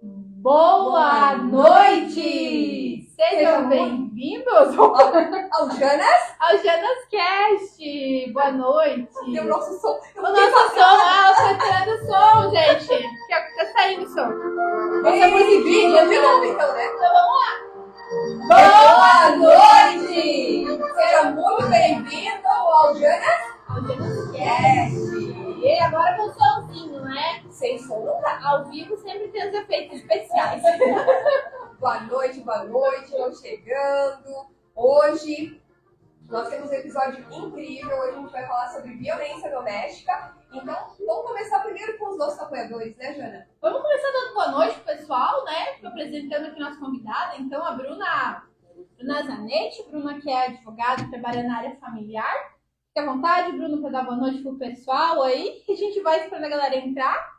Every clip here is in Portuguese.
Boa noite! Sejam bem-vindos ao Janas? ao Janas Cast! Boa noite! E o nosso som. O nosso som, eu tô tirando som, gente! Que tá saindo som. Vamos exibir de novo, então, né? Então vamos lá! Boa noite! Seja muito bem-vindo ao Janas? Ao Janas Cast! E agora com somzinho, né? Sem som nunca. Ao vivo sempre tem os efeitos especiais. Boa noite, vão chegando. Hoje nós temos um episódio incrível. Hoje a gente vai falar sobre violência doméstica. Então, vamos começar primeiro com os nossos apoiadores, né, Jana? Vamos começar dando boa noite pro pessoal, né? Tô apresentando aqui nossa convidada. Então, a Bruna Zanetti. Bruna que é advogada, trabalha na área familiar. Fique à vontade, Bruno, para dar boa noite pro pessoal aí. A gente vai esperando a galera entrar.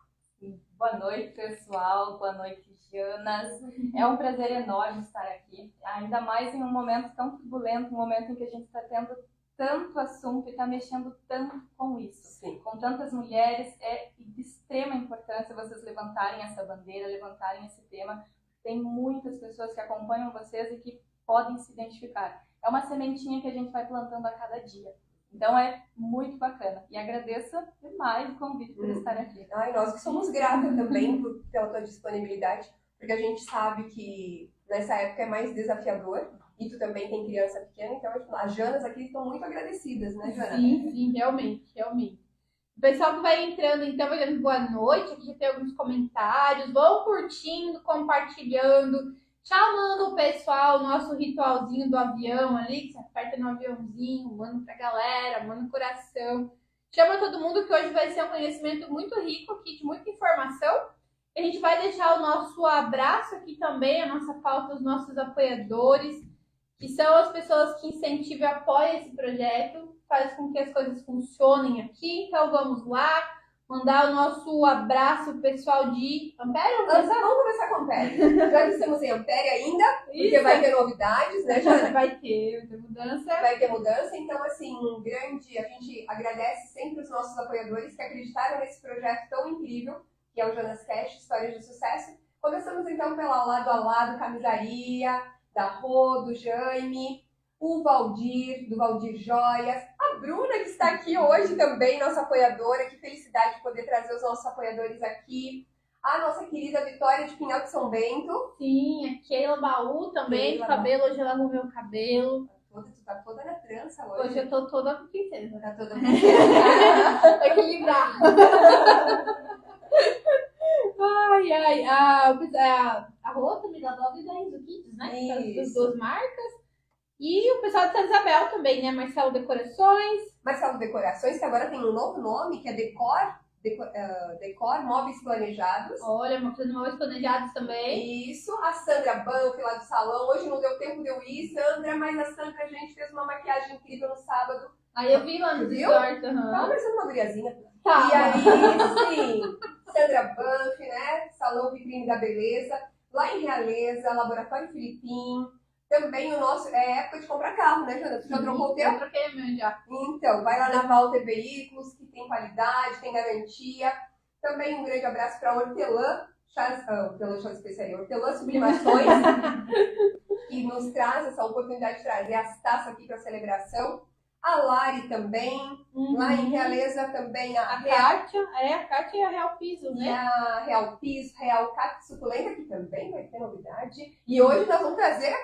Boa noite, pessoal. Boa noite, Janas. É um prazer enorme estar aqui. Ainda mais em um momento tão turbulento, um momento em que a gente está tendo tanto assunto e está mexendo tanto com isso. Sim. Com tantas mulheres, é de extrema importância vocês levantarem essa bandeira, levantarem esse tema. Tem muitas pessoas que acompanham vocês e que podem se identificar. É uma sementinha que a gente vai plantando a cada dia. Então é muito bacana. E agradeço demais o convite por estar aqui. Ai, nós que somos gratas também pela tua disponibilidade, porque a gente sabe que nessa época é mais desafiador e tu também tem criança pequena, então as Janas aqui estão muito agradecidas, né, Jana? Sim, realmente. O pessoal que vai entrando, então, vai dando boa noite. Aqui já tem alguns comentários. Vão curtindo, compartilhando. Chamando o pessoal, nosso ritualzinho do avião ali, que você aperta no aviãozinho, manda pra galera, manda no coração. Chama todo mundo que hoje vai ser um conhecimento muito rico aqui, de muita informação. A gente vai deixar o nosso abraço aqui também, a nossa pauta, os nossos apoiadores, que são as pessoas que incentivam e apoiam esse projeto, faz com que as coisas funcionem aqui. Então vamos lá. Mandar o nosso abraço pessoal de Ampere? Vamos começar com Ampere. Já estamos em Ampere ainda, porque vai ter novidades, né, Jana? Vai ter mudança. Vai ter mudança, então, assim, a gente agradece sempre os nossos apoiadores que acreditaram nesse projeto tão incrível, que é o Janas Cast, Histórias de Sucesso. Começamos, então, pela Lado a Lado Camisaria, da Rô, do Jaime, o Valdir, do Valdir Joias, a Bruna, que está aqui hoje também, nossa apoiadora. Que felicidade de poder trazer os nossos apoiadores aqui. A nossa querida Vitória de Pinhal de São Bento. Sim, a Keila Baú também, de cabelo. Hoje ela arrumou o cabelo. Tu tá toda na trança hoje. Hoje eu tô toda princesa. Tá toda princesa. Equilibrar. A Rô também da Dog e da Enzo Kids, né? As duas marcas. E o pessoal de Santa Isabel também, né? Marcelo Decorações. Marcelo Decorações, que agora tem um novo nome, que é Decor Móveis Planejados. Olha, fazendo móveis planejados também. Isso. A Sandra Banff, lá do salão. Hoje não deu tempo de eu ir, Sandra, mas a Sandra, a gente fez uma maquiagem incrível no sábado. Aí eu vi lá no Stories. Tava parecendo uma guriazinha. Tá. E aí, sim, Sandra Banff, né? Salão Vitrine da Beleza. Lá em Realeza, Laboratório Filipim. Também o nosso, é época de comprar carro, né, Jana? Tu já trocou o teu? Eu troquei o meu já. Então, vai lá na Walter Veículos, que tem qualidade, tem garantia. Também um grande abraço para a Hortelã, Hortelã Chá Especiaria, Hortelã Sublimações, que nos traz essa oportunidade de trazer as taças aqui para a celebração. A Lari também, lá em Realeza também a Kátia e a Real Piso, né? E a Real Piso, Real Cacto Suculenta, que também vai ter novidade. E hoje nós vamos trazer...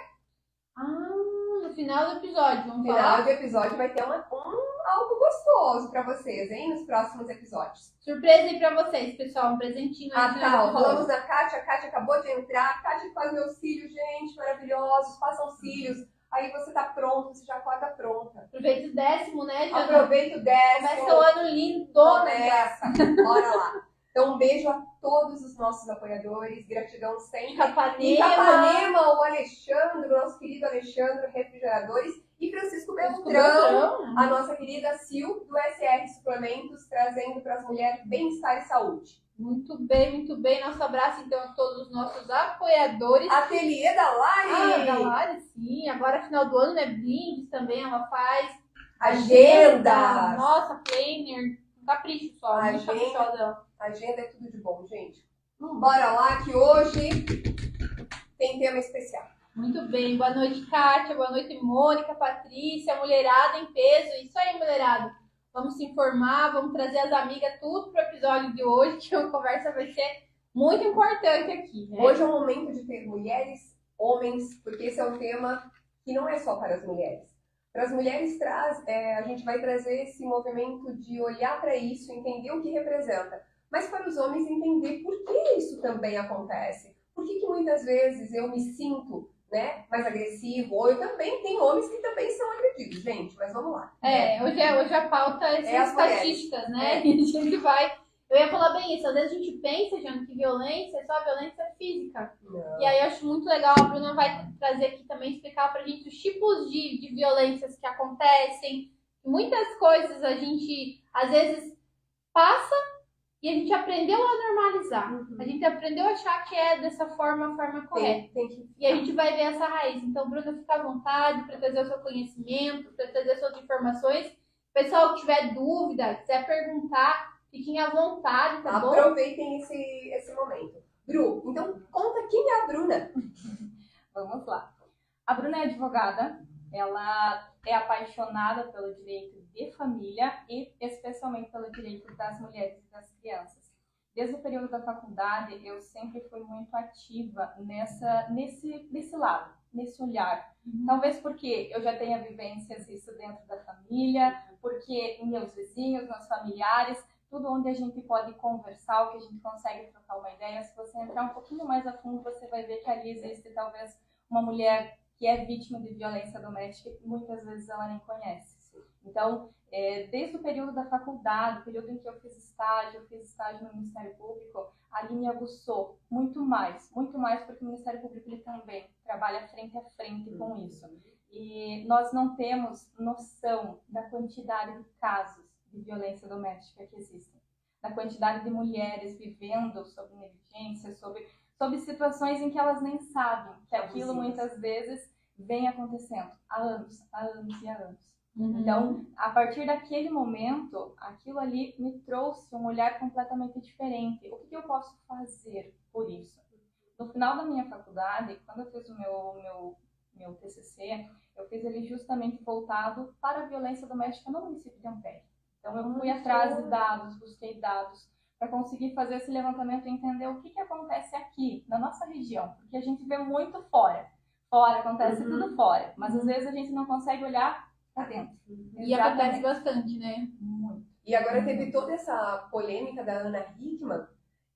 no final do episódio, vamos falar. No final do episódio vai ter algo gostoso pra vocês, hein? Nos próximos episódios. Surpresa aí pra vocês, pessoal. Um presentinho aí. Falamos da Kátia. A Kátia acabou de entrar. A Kátia faz meus cílios, gente, maravilhosos. Façam cílios. Aí você tá pronto, você já acorda pronta. Aproveita o 10º, né, Jana? Aproveita o 10º. Começa o ano lindo, né? Bora lá. Então, um beijo a todos os nossos apoiadores. Gratidão sempre. Em Capanema, o Alexandre, o nosso querido Alexandre, Refrigeradores. E Francisco Beltrão, a nossa querida Sil, do SR Suplementos, trazendo para as mulheres bem-estar e saúde. Muito bem. Nosso abraço, então, a todos os nossos apoiadores. Ateliê da Lari. Da Lari, sim. Agora, final do ano, né? Brindes também, ela faz. Agenda. Nossa, planner. Capricho só. Agenda é tudo de bom, gente. Bora lá que hoje tem tema especial. Muito bem, boa noite, Kátia, boa noite, Mônica, Patrícia, mulherada em peso. Isso aí, mulherada. Vamos se informar, vamos trazer as amigas tudo pro episódio de hoje, que a conversa vai ser muito importante aqui, né? Hoje é o momento de ter mulheres, homens, porque esse é um tema que não é só para as mulheres. Para as mulheres, a gente vai trazer esse movimento de olhar para isso, entender o que representa. Mas para os homens, entender por que isso também acontece. Por que muitas vezes eu me sinto, né, mais agressivo, ou eu também tenho homens que também são agredidos, gente, mas vamos lá. Hoje a pauta são estatísticas, né? A gente vai... Eu ia falar bem isso, às vezes a gente pensa, Jana, que violência é só violência física. Não. E aí eu acho muito legal, a Bruna vai trazer aqui também, explicar pra gente os tipos de violências que acontecem. Muitas coisas a gente, às vezes, passa e a gente aprendeu a normalizar. A gente aprendeu a achar que é dessa forma a forma correta. E a gente vai ver essa raiz. Então, Bruna, fica à vontade para trazer o seu conhecimento, para trazer suas informações. Pessoal que tiver dúvida, quiser perguntar, fiquem à vontade, tá bom? Aproveitem esse momento. Bru, então conta quem é a Bruna. Vamos lá. A Bruna é advogada, ela é apaixonada pelo direito de família e especialmente pelo direito das mulheres e das crianças. Desde o período da faculdade, eu sempre fui muito ativa nesse lado, nesse olhar. Talvez porque eu já tenha vivências isso dentro da família, porque meus vizinhos, meus familiares, tudo onde a gente pode conversar, o que a gente consegue trocar uma ideia. Se você entrar um pouquinho mais a fundo, você vai ver que ali existe talvez uma mulher que é vítima de violência doméstica e muitas vezes ela nem conhece. Então, desde o período da faculdade, o período em que eu fiz estágio no Ministério Público, ali me aguçou muito mais porque o Ministério Público ele também trabalha frente a frente com isso. E nós não temos noção da quantidade de casos de violência doméstica que existem, da quantidade de mulheres vivendo sob negligência, sob situações em que elas nem sabem que aquilo muitas vezes vem acontecendo há anos e há anos. Então, a partir daquele momento, aquilo ali me trouxe um olhar completamente diferente. O que eu posso fazer por isso? No final da minha faculdade, quando eu fiz o meu TCC, eu fiz ele justamente voltado para a violência doméstica no município de Ampere. Então, eu fui atrás de dados, busquei dados, para conseguir fazer esse levantamento e entender o que acontece aqui, na nossa região. Porque a gente vê muito fora. Fora, acontece tudo fora. Mas, às vezes, a gente não consegue olhar para dentro. E acontece bastante, né? Muito. E agora teve toda essa polêmica da Ana Hickman,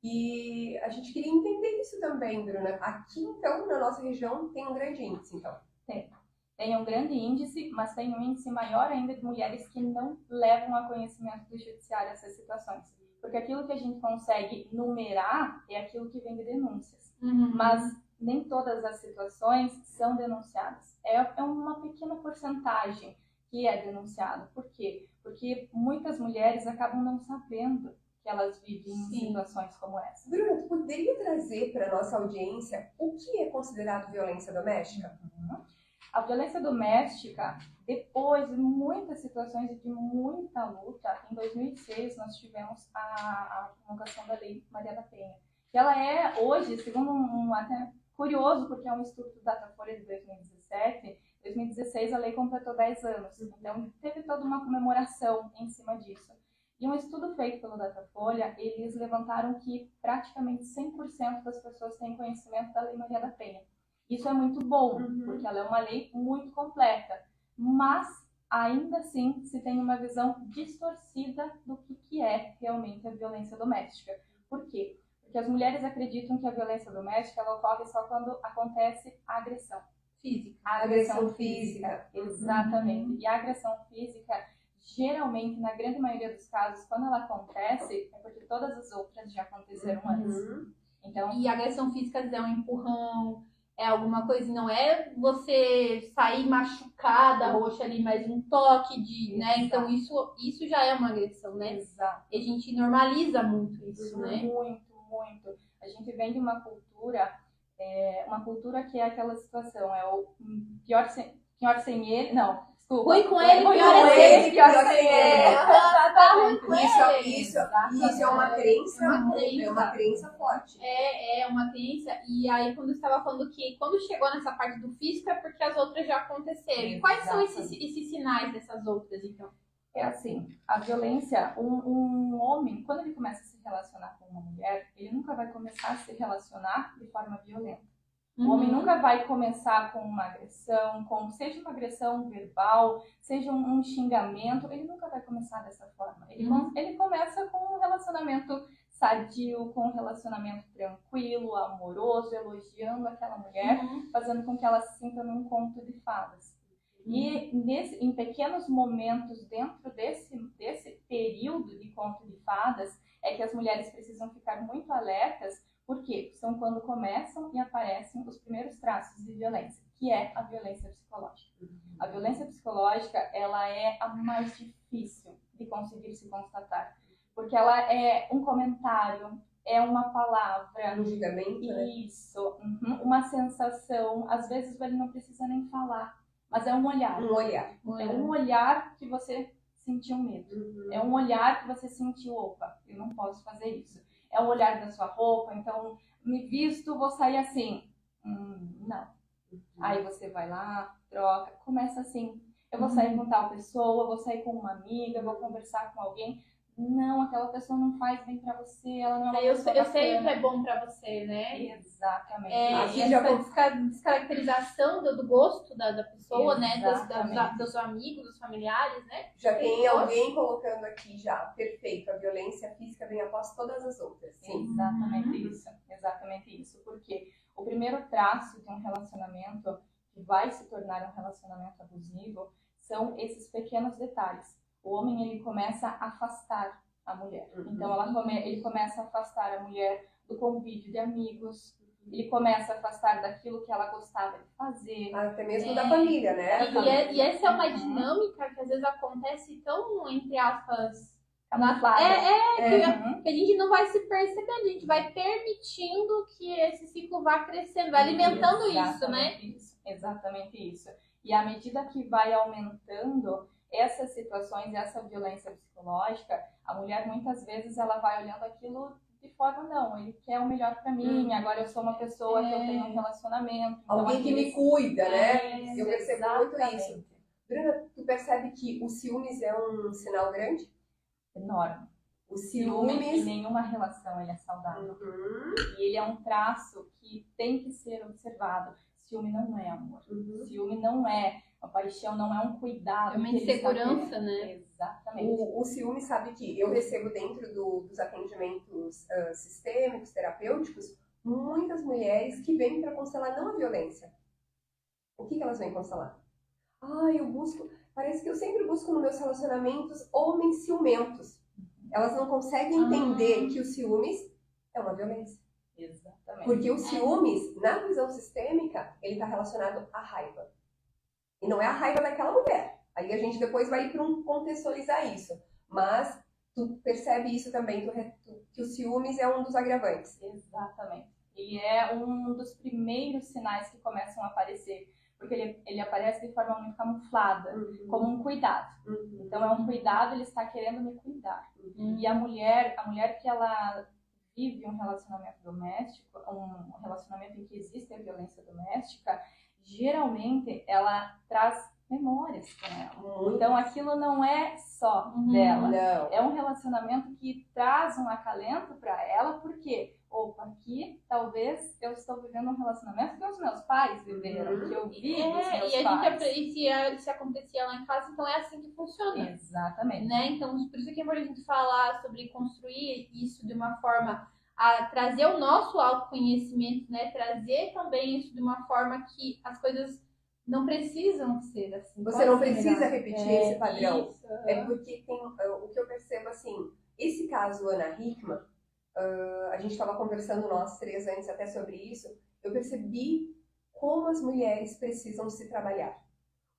e a gente queria entender isso também, Bruna. Aqui, então, na nossa região, tem um grande índice, então. Tem um grande índice, mas tem um índice maior ainda de mulheres que não levam a conhecimento do judiciário essas situações. Porque aquilo que a gente consegue numerar é aquilo que vem de denúncias. Mas nem todas as situações são denunciadas. É uma pequena porcentagem que é denunciado. Por quê? Porque muitas mulheres acabam não sabendo que elas vivem em situações como essa. Bruna, tu poderia trazer para a nossa audiência o que é considerado violência doméstica? A violência doméstica, depois de muitas situações e de muita luta, em 2006 nós tivemos a promulgação da Lei Maria da Penha. Que ela é hoje, segundo até curioso, porque é um estudo do Datafolha de 2017, 2016 a lei completou 10 anos. Então teve toda uma comemoração em cima disso. E um estudo feito pelo Datafolha, eles levantaram que praticamente 100% das pessoas têm conhecimento da Lei Maria da Penha. Isso é muito bom, porque ela é uma lei muito completa, mas ainda assim se tem uma visão distorcida do que é realmente a violência doméstica. Por quê? Porque as mulheres acreditam que a violência doméstica ela ocorre só quando acontece a agressão física. A agressão física, exatamente. E a agressão física, geralmente, na grande maioria dos casos, quando ela acontece, é porque todas as outras já aconteceram antes. Então, e a agressão física é um empurrão, é alguma coisa, não é você sair machucada, roxa ali, mas um toque de, né? Então isso já é uma agressão, né? Exato. E a gente normaliza muito isso, né? Muito. A gente vem de uma cultura que é aquela situação, é o pior sem ele, não, Desculpa. Ruim com ele, Ruim pior com é ele, ser. pior sem ele. Tá ruim com ele. Isso é uma crença, É uma crença. forte. É uma crença. E aí, quando você estava falando que quando chegou nessa parte do físico é porque as outras já aconteceram. E quais são esses sinais dessas outras, então? É assim, a violência, um homem, quando ele começa a se relacionar com uma mulher, ele nunca vai começar a se relacionar de forma violenta. O homem nunca vai começar com uma agressão, seja uma agressão verbal, seja um xingamento, ele nunca vai começar dessa forma. Ele começa com um relacionamento sadio, com um relacionamento tranquilo, amoroso, elogiando aquela mulher, fazendo com que ela se sinta num conto de fadas. E em pequenos momentos dentro desse período de conto de fadas é que as mulheres precisam ficar muito alertas, porque são quando começam e aparecem os primeiros traços de violência, que é a violência psicológica. A violência psicológica, ela é a mais difícil de conseguir se constatar, porque ela é um comentário, é uma palavra, Um julgamento, isso, uma sensação, às vezes ele não precisa nem falar, mas é um olhar. Um olhar. É um olhar que você sentiu medo. É um olhar que você sentiu, opa, eu não posso fazer isso. É o olhar da sua roupa, então, me visto, vou sair assim. Não. Aí você vai lá, troca, começa assim. Eu vou sair com tal pessoa, vou sair com uma amiga, vou conversar com alguém. Não, aquela pessoa não faz bem pra você, ela não é uma pessoa Eu sei o que bacana. é bom pra você, né? Exatamente. Essa descaracterização do gosto da pessoa, né? Exatamente. Dos amigos, dos familiares, né? Já tem alguém colocando aqui já, perfeito, a violência física vem após todas as outras. Sim. Exatamente isso. Porque o primeiro traço de um relacionamento que vai se tornar um relacionamento abusivo são esses pequenos detalhes. O homem, ele começa a afastar a mulher. Então, ele começa a afastar a mulher do convívio de amigos, ele começa a afastar daquilo que ela gostava de fazer. Até mesmo da família, né? E essa é uma dinâmica que às vezes acontece tão, entre aspas, Camuflada. que a gente não vai se percebendo, a gente vai permitindo que esse ciclo vá crescendo, vai alimentando isso, né? Exatamente isso. E à medida que vai aumentando essas situações, essa violência psicológica, a mulher muitas vezes ela vai olhando aquilo de forma, não, ele quer o melhor pra mim, agora eu sou uma pessoa que eu tenho um relacionamento. Então Alguém que me cuida, né? Eu percebo muito exatamente. isso. Bruna, tu percebe que o ciúmes é um sinal grande? Enorme. O Ciúme em ciúmes... nenhuma relação ele é saudável. E ele é um traço que tem que ser observado. Ciúme não é amor. Ciúme não é uma paixão, não é um cuidado. É uma insegurança, né? Exatamente. O ciúme, sabe que eu recebo dentro dos atendimentos sistêmicos, terapêuticos, muitas mulheres que vêm para constelar não a violência. O que elas vêm constelar? Eu busco, parece que eu sempre busco nos meus relacionamentos homens ciumentos. Elas não conseguem entender que o ciúmes é uma violência. Exatamente. Porque o ciúmes, na visão sistêmica, ele está relacionado à raiva. E não é a raiva daquela mulher. Aí a gente depois vai para contextualizar isso. Mas tu percebe isso também, que o ciúmes é um dos agravantes. Exatamente. Ele é um dos primeiros sinais que começam a aparecer. Porque ele aparece de forma muito camuflada, como um cuidado. Então é um cuidado, ele está querendo me cuidar. E a mulher que ela vive um relacionamento doméstico, um relacionamento em que existe a violência doméstica, geralmente ela traz memórias com ela. Então aquilo não é só dela. Não. É um relacionamento que traz um acalento para ela, porque aqui talvez eu estou vivendo um relacionamento que os meus pais viveram, que eu vi dos meus pais. Se acontecia lá em casa, então é assim que funciona. Exatamente. Né? Então, por isso que é importante a gente falar sobre construir isso de uma forma a trazer o nosso autoconhecimento, né? Trazer também isso de uma forma que as coisas não precisam ser assim. Você não precisa repetir esse padrão. Isso. É porque tem o que eu percebo assim, esse caso Ana Hickman, a gente estava conversando nós três antes até sobre isso, eu percebi como as mulheres precisam se trabalhar.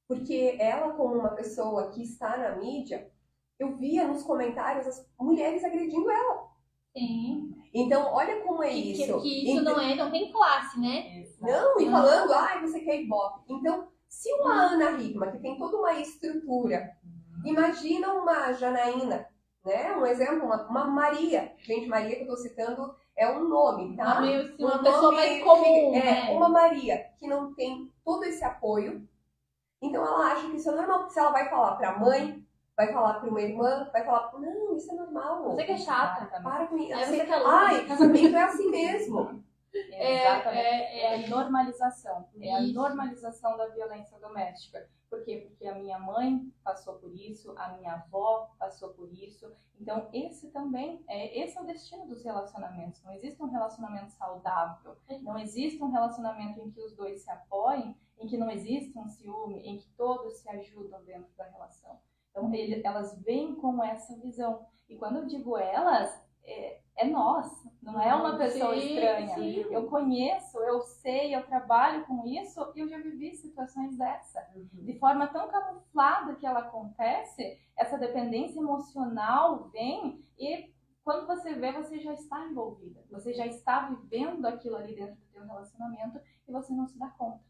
Porque ela, como uma pessoa que está na mídia, eu via nos comentários as mulheres agredindo ela. Sim. Então, olha como é isso. Que isso não tem classe, né? Não, e falando, você quer ibope. Então, Se uma Ana Hickman, que tem toda uma estrutura, imagina uma Janaína, né? Um exemplo, uma Maria. Gente, Maria que eu tô citando é um nome, tá? Uma pessoa mais comum, né? Uma Maria que não tem todo esse apoio. Então ela acha que isso é normal. Se ela vai falar pra mãe, vai falar pra uma irmã, vai falar, não, isso é normal. Você que é chata. Para com isso. Você que é louca. Ai, casamento é assim mesmo. É a normalização. É a Isso. normalização da violência doméstica. Por quê? Porque a minha mãe passou por isso, a minha avó passou por isso. Então, esse é o destino dos relacionamentos. Não existe um relacionamento saudável. Não existe um relacionamento em que os dois se apoiem, em que não existe um ciúme, em que todos se ajudam dentro da relação. Então, elas vêm com essa visão. E quando eu digo elas, é nós, não é uma pessoa estranha. Sim. Eu conheço, eu sei, eu trabalho com isso e eu já vivi situações dessa. De forma tão camuflada que ela acontece, essa dependência emocional vem e quando você vê, você já está envolvida. Você já está vivendo aquilo ali dentro do teu relacionamento e você não se dá conta.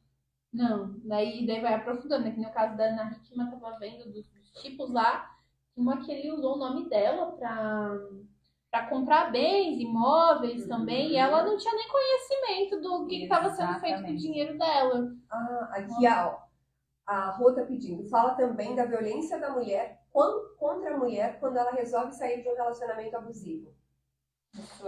Não, daí vai aprofundando. Aqui no caso da Ana Hickman, eu tava vendo dos tipos lá, uma que ele usou o nome dela para comprar bens, imóveis também, e ela não tinha nem conhecimento do que estava sendo feito com o dinheiro dela. Aqui a Rô tá pedindo. Fala também da violência da mulher contra a mulher quando ela resolve sair de um relacionamento abusivo. Isso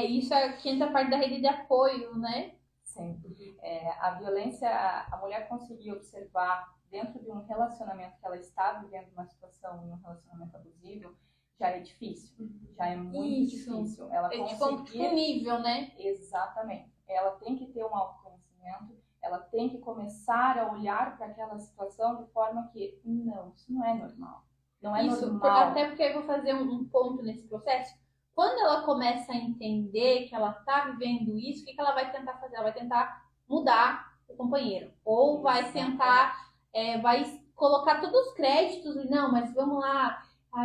Isso aqui entra a parte da rede de apoio, né? Sempre. A violência, a mulher conseguir observar dentro de um relacionamento que ela está vivendo uma situação, um relacionamento abusivo, já é difícil. Já é muito difícil. Ela conseguir um nível, né? Exatamente. Ela tem que ter um autoconhecimento, ela tem que começar a olhar para aquela situação de forma que, não, isso não é normal. Não é normal. Até porque eu vou fazer um ponto nesse processo. Quando ela começa a entender que ela está vivendo isso, o que ela vai tentar fazer? Ela vai tentar mudar o companheiro. Ou vai tentar, vai colocar todos os créditos. Não, mas vamos lá,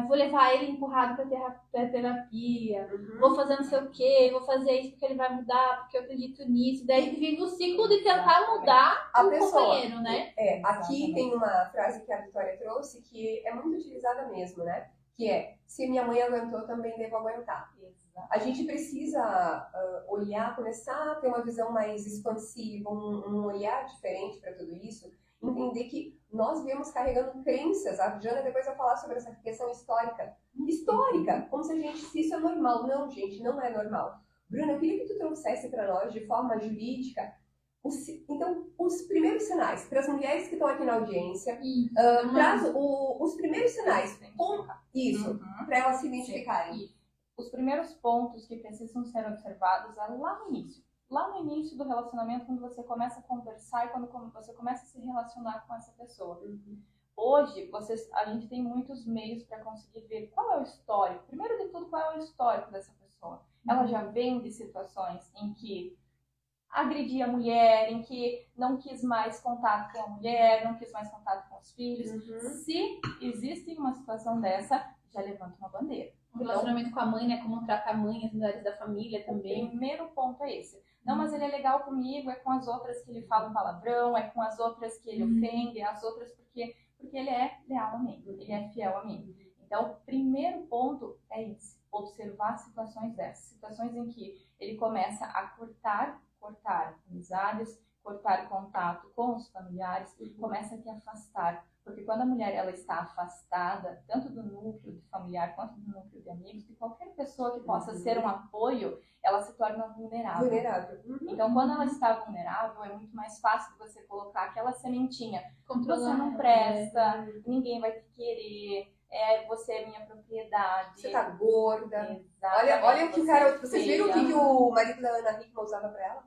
vou levar ele empurrado para terapia, vou fazer não sei o quê, vou fazer isso porque ele vai mudar, porque eu acredito nisso. Daí vive o ciclo de tentar mudar o companheiro, né? Aqui tem uma frase que a Vitória trouxe que é muito utilizada mesmo, né? Que é, se minha mãe aguentou, também devo aguentar. A gente precisa olhar, começar a ter uma visão mais expansiva, um olhar diferente para tudo isso, entender que nós viemos carregando crenças. A Jana depois vai falar sobre essa questão histórica, como se isso é normal. Não, gente, não é normal. Bruna, eu queria que tu trouxesse para nós, de forma jurídica, os primeiros sinais, para as mulheres que estão aqui na audiência, os primeiros sinais, para elas se identificarem. Os primeiros pontos que precisam ser observados é lá no início. Lá no início do relacionamento, quando você começa a conversar e quando você começa a se relacionar com essa pessoa. Hoje, a gente tem muitos meios para conseguir ver qual é o histórico. Primeiro de tudo, qual é o histórico dessa pessoa. Ela já vem de situações em que agredia a mulher, em que não quis mais contato com a mulher, não quis mais contato com os filhos. Se existe uma situação dessa, já levanta uma bandeira. O relacionamento com a mãe, né? Como trata a mãe, as mulheres da família também. O primeiro ponto é esse. Não, mas ele é legal comigo, é com as outras que ele fala um palavrão, é com as outras que ele ofende, as outras porque ele é leal a mim, ele é fiel a mim. Então, o primeiro ponto é esse, observar situações dessas. Situações em que ele começa a cortar amizades, cortar contato com os familiares, começa a te afastar. Porque quando a mulher ela está afastada, tanto do núcleo familiar quanto do núcleo de amigos, de qualquer pessoa que possa ser um apoio, ela se torna vulnerável. Então, quando ela está vulnerável, é muito mais fácil de você colocar aquela sementinha. Você não presta, ninguém vai te querer, você é minha propriedade. Você tá gorda. Exatamente. Olha o que o cara... Vocês viram o que o marido da Ana Hickman usava pra ela?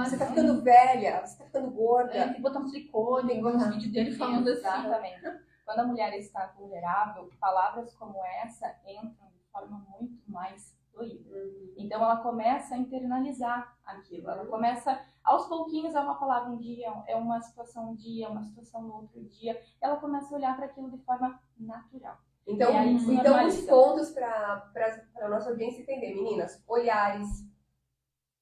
Você tá ficando velha, você tá ficando gorda. Tem que botar um silicone, igual nos vídeos dele falando assim. Exatamente. Quando a mulher está vulnerável, palavras como essa entram de forma muito mais doída. Então ela começa a internalizar aquilo. Ela começa, aos pouquinhos, é uma palavra um dia, é uma situação um dia, uma situação no outro dia. Ela começa a olhar para aquilo de forma natural. Então os pontos para a nossa audiência entender, meninas, olhares,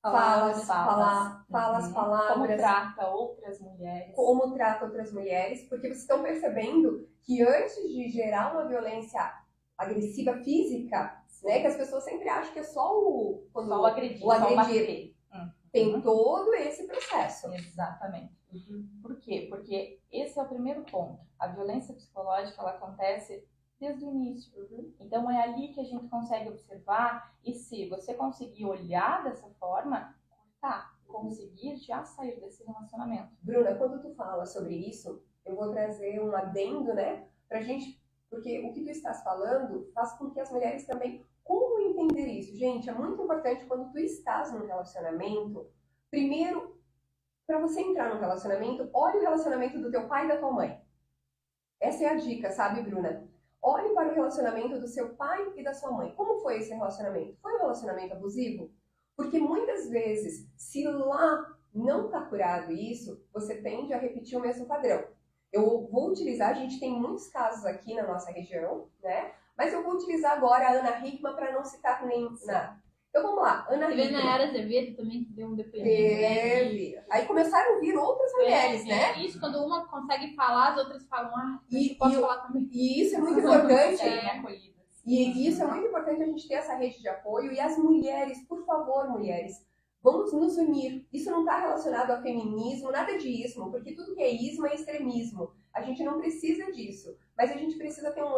falas, Como palavras, trata outras mulheres. como trata outras mulheres, porque vocês estão percebendo que antes de gerar uma violência agressiva física, né, que as pessoas sempre acham que é só o agredir, o agredir. só bater. Tem todo esse processo. Exatamente. Por quê? Porque esse é o primeiro ponto. A violência psicológica, ela acontece desde o início. Então, é ali que a gente consegue observar, e se você conseguir olhar dessa forma, cortar, conseguir já sair desse relacionamento. Bruna, quando tu fala sobre isso, eu vou trazer um adendo, né, pra gente, porque o que tu estás falando faz com que as mulheres também, como entender isso? Gente, é muito importante quando tu estás num relacionamento, primeiro, para você entrar num relacionamento, olhe o relacionamento do teu pai e da tua mãe. Essa é a dica, sabe, Bruna? Olhe para o relacionamento do seu pai e da sua mãe. Como foi esse relacionamento? Foi um relacionamento abusivo? Porque muitas vezes, se lá não está curado isso, você tende a repetir o mesmo padrão. Eu vou utilizar, a gente tem muitos casos aqui na nossa região, né? Mas eu vou utilizar agora a Ana Hickman para não citar nem nada. Então vamos lá, Ana Teve a Hickman. Nayara Azevedo também, que deu um depoimento. Teve. Aí começaram a vir outras mulheres, né? Isso, quando uma consegue falar, as outras falam, E- eu posso e- falar também. E isso é muito importante. Serem acolhidas. E isso é muito importante a gente ter essa rede de apoio. E as mulheres, por favor, mulheres, vamos nos unir. Isso não está relacionado a feminismo, nada de ismo, porque tudo que é ismo é extremismo. A gente não precisa disso. Mas a gente precisa ter um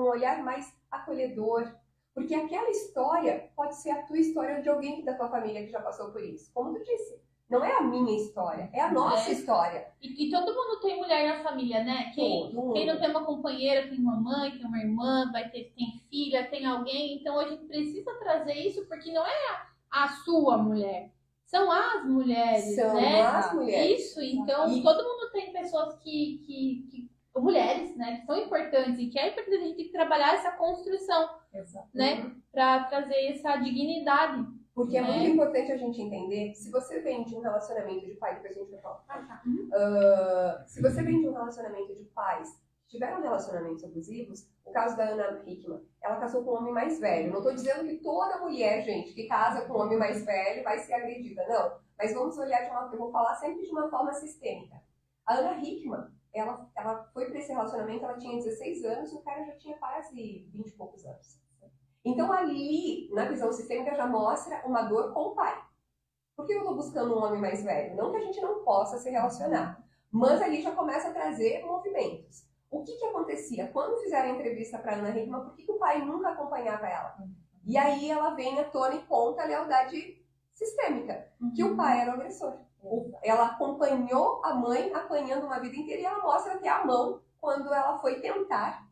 olhar mais acolhedor. Porque aquela história pode ser a tua história ou de alguém da tua família que já passou por isso. Como tu disse, não é a minha história, é a nossa história. E todo mundo tem mulher na família, né? Quem não tem uma companheira, tem uma mãe, tem uma irmã, tem filha, tem alguém. Então a gente precisa trazer isso porque não é a sua mulher. São as mulheres, São né? as mulheres. Isso, então todo mundo tem pessoas mulheres, né, que são importantes e que é importante a gente trabalhar essa construção, né, para trazer essa dignidade. Porque é muito importante a gente entender, se você vem de um relacionamento de pai, depois a gente vai falar. Se você vem de um relacionamento de pais que tiveram relacionamentos abusivos, o caso da Ana Hickman, ela casou com um homem mais velho. Não estou dizendo que toda mulher, gente, que casa com um homem mais velho vai ser agredida, não. Mas vamos olhar eu vou falar sempre de uma forma sistêmica. A Ana Hickman, ela foi para esse relacionamento, ela tinha 16 anos, o cara já tinha quase 20 e poucos anos. Então ali, na visão sistêmica, já mostra uma dor com o pai. Por que eu estou buscando um homem mais velho? Não que a gente não possa se relacionar, mas ali já começa a trazer movimentos. O que acontecia? Quando fizeram a entrevista para Ana Hickman, por que o pai nunca acompanhava ela? E aí ela vem à tona e conta a lealdade sistêmica, que o pai era o agressor. Ela acompanhou a mãe apanhando uma vida inteira e ela mostra até a mão quando ela foi tentar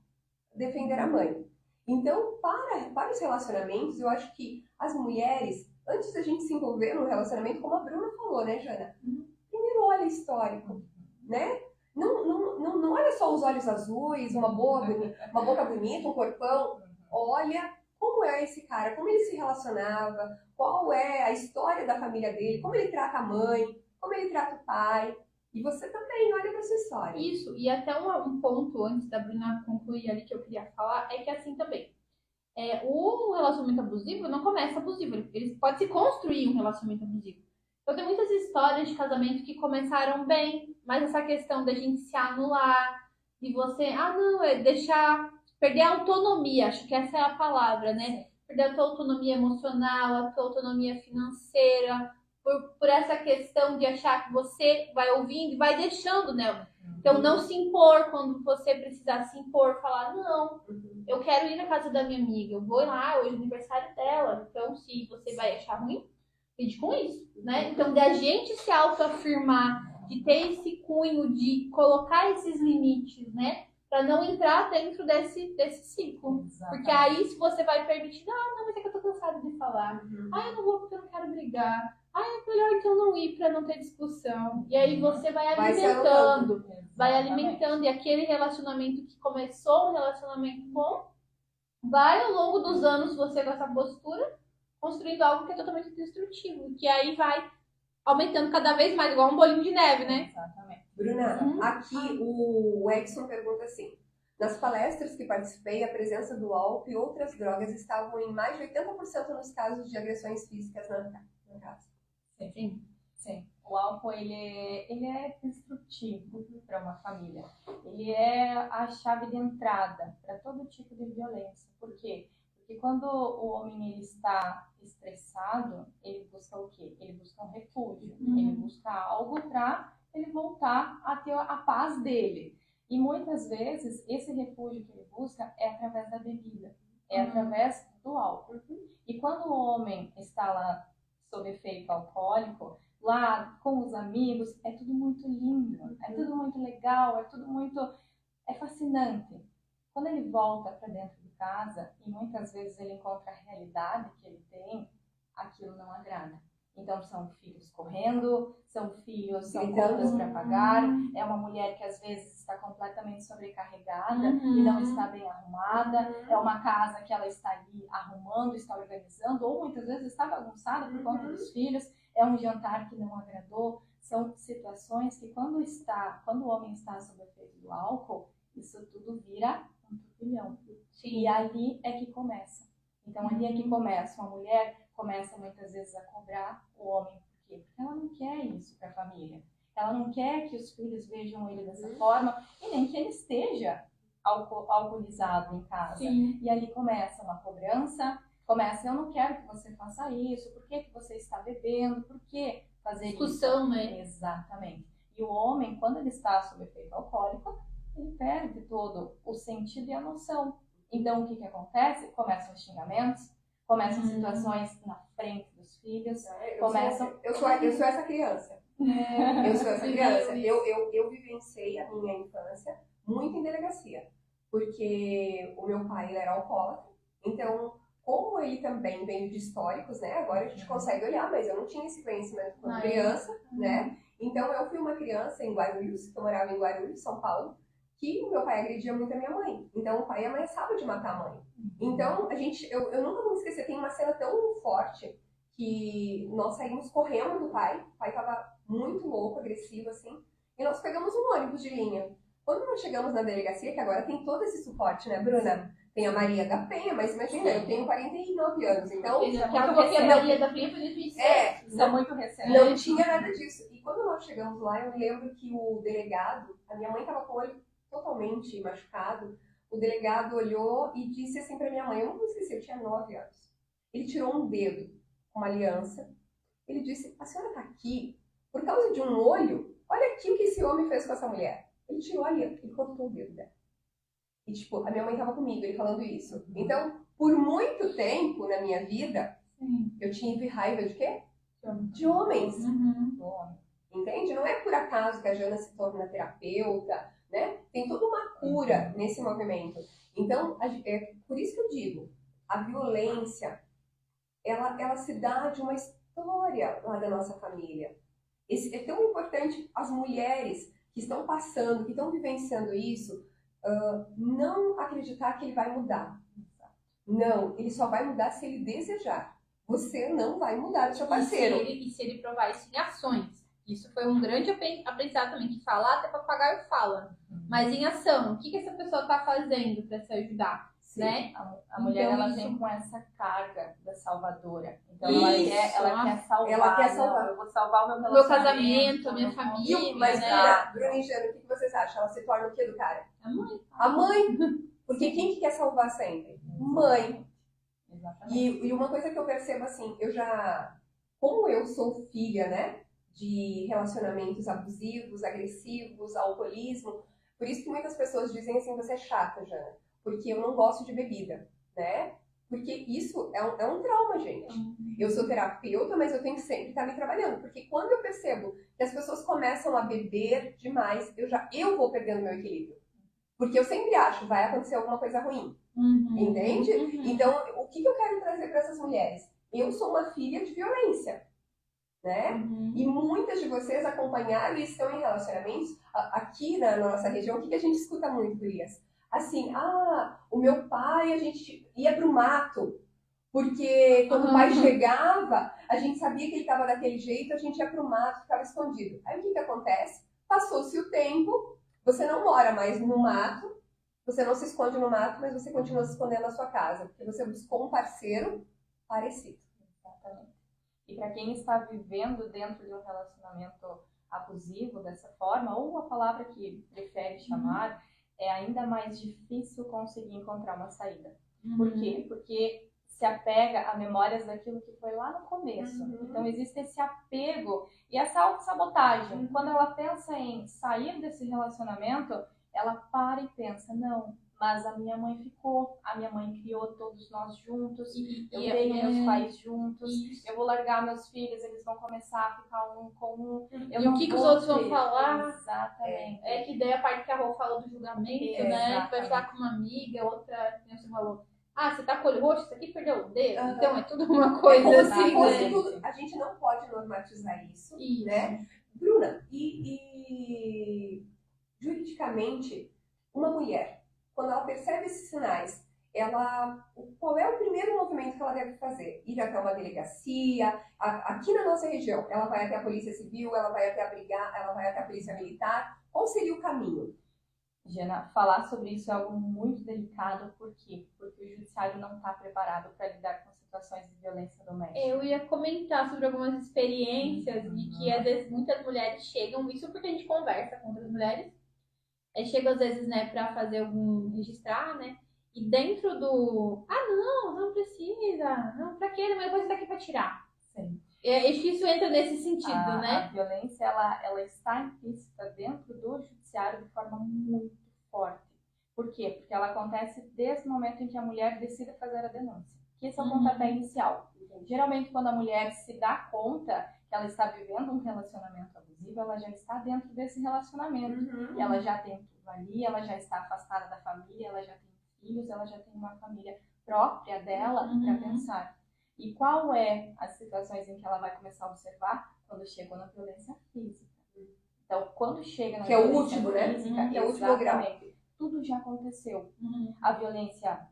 defender a mãe. Então, para os relacionamentos, eu acho que as mulheres, antes da gente se envolver no relacionamento, como a Bruna falou, né, Jana? Primeiro olha histórico, né? Não olha só os olhos azuis, uma boca bonita, um corpão. Olha como é esse cara, como ele se relacionava, qual é a história da família dele, como ele trata a mãe, como ele trata o pai. E você também olha para sua história. Isso, e até um ponto antes da Bruna concluir ali que eu queria falar, é que assim também, o relacionamento abusivo não começa abusivo, ele pode se construir um relacionamento abusivo. Então tem muitas histórias de casamento que começaram bem, mas essa questão da gente se anular, de você, perder a autonomia, acho que essa é a palavra, né? Perder a tua autonomia emocional, a tua autonomia financeira, por essa questão de achar que você vai ouvindo e vai deixando, né? Então, não se impor quando você precisar se impor, falar, não, eu quero ir na casa da minha amiga, eu vou lá, hoje é aniversário dela, então se você vai achar ruim, lide com isso, né? Então, da gente se autoafirmar, de ter esse cunho, de colocar esses limites, né? Para não entrar dentro desse ciclo. Exatamente. Porque aí, se você vai permitir, não, mas é que eu tô cansada de falar. Eu não vou porque eu não quero brigar. É melhor então não ir para não ter discussão. E aí você vai alimentando. E aquele relacionamento que começou um relacionamento bom, vai ao longo dos anos você com essa postura, construindo algo que é totalmente destrutivo. Que aí vai aumentando cada vez mais, igual um bolinho de neve, né? Exatamente. Bruna, aqui o Edson pergunta assim: nas palestras que participei, a presença do álcool e outras drogas estavam em mais de 80% nos casos de agressões físicas na casa. Sim. Sim. O álcool, ele é destrutivo para uma família. Ele é a chave de entrada para todo tipo de violência. Por quê? Porque quando o homem ele está estressado, ele busca o quê? Ele busca um refúgio. Ele busca algo para ele voltar a ter a paz dele. E muitas vezes, esse refúgio que ele busca é através da bebida. É através do álcool. E quando o homem está lá sob efeito alcoólico, lá com os amigos, é tudo muito lindo, é tudo muito legal, é fascinante. Quando ele volta para dentro de casa e muitas vezes ele encontra a realidade que ele tem, aquilo não agrada. Então são filhos correndo, são contas para pagar, é uma mulher que às vezes está completamente sobrecarregada e não está bem arrumada, é uma casa que ela está ali arrumando, está organizando, ou muitas vezes está bagunçada por conta dos filhos, é um jantar que não agradou. São situações que quando o homem está sob o efeito do álcool, isso tudo vira um turbilhão. E ali é que começa. Então ali é que começa. Uma mulher começa muitas vezes a cobrar o homem. Por quê? Porque ela não quer isso para a família. Ela não quer que os filhos vejam ele dessa forma e nem que ele esteja alcoolizado em casa. E ali começa uma cobrança, eu não quero que você faça isso, por que você está bebendo, por que fazer discussão, isso? Né? Exatamente. E o homem, quando ele está sob efeito alcoólico, ele perde todo o sentido e a noção. Então, o que acontece? Começam os xingamentos, começam situações na frente dos filhos, Eu sou essa criança. Eu sou essa criança. Eu vivenciei a minha infância muito em delegacia, porque o meu pai ele era alcoólatra, então como ele também veio de históricos, né? Agora a gente consegue olhar, mas eu não tinha esse conhecimento quando criança, né? Então eu fui uma criança em Guarulhos, que eu morava em Guarulhos, São Paulo, que o meu pai agredia muito a minha mãe. Então o pai ameaçava de matar a mãe. Então eu nunca vou esquecer, tem uma cena tão forte que nós saímos correndo do pai. O pai estava muito louco, agressivo, assim, e nós pegamos um ônibus de linha. Quando nós chegamos na delegacia, que agora tem todo esse suporte, né, Bruna? Tem a Maria da Penha, mas imagina, eu tenho 49 anos, então... a Maria da Penha foi 2007. Isso é muito recente. Não tinha nada disso. E quando nós chegamos lá, eu lembro que o delegado, a minha mãe estava com o olho totalmente machucado, o delegado olhou e disse assim para minha mãe, eu não vou esquecer, eu tinha 9 anos. Ele tirou um dedo com uma aliança, ele disse, a senhora está aqui por causa de um olho? Olha aqui o que esse homem fez com essa mulher. Ele tirou a aliança, ele cortou o dedo dela. E, tipo, a minha mãe estava comigo, ele falando isso. Então, por muito tempo na minha vida, eu tive raiva de quê? De homens. Entende? Não é por acaso que a Jana se torna terapeuta, né? Tem toda uma cura nesse movimento. Então, é por isso que eu digo, a violência, ela se dá de uma história lá da nossa família. É tão importante as mulheres que estão passando, que estão vivenciando isso, não acreditar que ele vai mudar. Não, ele só vai mudar se ele desejar. Você não vai mudar o seu parceiro. E se ele provar isso em ações. Isso foi um grande aprendizado também, que falar até papagaio fala. Mas em ação, o que essa pessoa está fazendo para se ajudar? Né? A mulher então, ela vem com essa carga da salvadora. Então ela quer salvar. Ela quer salvar. Eu vou salvar o meu casamento, a minha família. Mas, né? Bruna e Jana, o que vocês acham? Ela se torna o que do cara? A mãe. A mãe. Porque quem que quer salvar sempre? Mãe. Exatamente. E uma coisa que eu percebo assim, como eu sou filha, né, de relacionamentos abusivos, agressivos, alcoolismo, por isso que muitas pessoas dizem assim, você é chata, Jana, porque eu não gosto de bebida, né? Porque isso é um trauma, gente. Eu sou terapeuta, mas eu tenho que sempre estar me trabalhando, porque quando eu percebo que as pessoas começam a beber demais, eu vou perdendo meu equilíbrio. Porque eu sempre acho, vai acontecer alguma coisa ruim. Entende? Então, o que eu quero trazer para essas mulheres? Eu sou uma filha de violência, né? E muitas de vocês acompanharam e estão em relacionamentos. Aqui na nossa região, o que a gente escuta muito, Gurias? Assim, o meu pai, a gente ia pro mato, porque quando o pai chegava, a gente sabia que ele estava daquele jeito, a gente ia pro mato, ficava escondido. Aí o que acontece? Passou-se o tempo, você não mora mais no mato, você não se esconde no mato, mas você continua se escondendo na sua casa, porque você buscou um parceiro parecido. Exatamente. E para quem está vivendo dentro de um relacionamento abusivo dessa forma, ou a palavra que prefere chamar, é ainda mais difícil conseguir encontrar uma saída. Por quê? Porque se apega a memórias daquilo que foi lá no começo. Então existe esse apego e essa autossabotagem. Quando ela pensa em sair desse relacionamento, ela para e pensa, não, mas a minha mãe ficou, a minha mãe criou todos nós juntos, eu tenho meus pais juntos, eu vou largar meus filhos, eles vão começar a ficar um com um. E o que os outros vão falar? Exatamente. É que daí a parte que a Rô falou do julgamento, né? Que vai falar com uma amiga, outra, como você falou, você tá com o olho roxo, isso aqui perdeu o dedo, então é tudo uma coisa assim, né? Tudo, a gente não pode normatizar isso, né? Bruna, e juridicamente, uma mulher, quando ela percebe esses sinais, qual é o primeiro movimento que ela deve fazer? Ir até uma delegacia? Aqui na nossa região, ela vai até a Polícia Civil, ela vai até ela vai até a Polícia Militar? Qual seria o caminho? Jana, falar sobre isso é algo muito delicado, por quê? Porque o judiciário não está preparado para lidar com situações de violência doméstica. Eu ia comentar sobre algumas experiências de que às vezes muitas mulheres chegam, isso porque a gente conversa com outras mulheres, chegam às vezes, né, para fazer registrar, né, e dentro do, não precisa, não, pra quê? Mas depois daqui para tirar. Sim. Acho que isso entra nesse sentido, né? A violência, ela está implícita dentro do judiciário de forma muito forte. Por quê? Porque ela acontece desde o momento em que a mulher decide fazer a denúncia. Que esse é o pontapé inicial. Geralmente, quando a mulher se dá conta que ela está vivendo um relacionamento abusivo, ela já está dentro desse relacionamento. E ela já tem tudo ali, ela já está afastada da família, ela já tem filhos, ela já tem uma família própria dela para pensar. E qual é as situações em que ela vai começar a observar? Quando chegou na violência física. Então, quando chega na que é o violência último, física, né? Que é o último grau. Tudo já aconteceu. A violência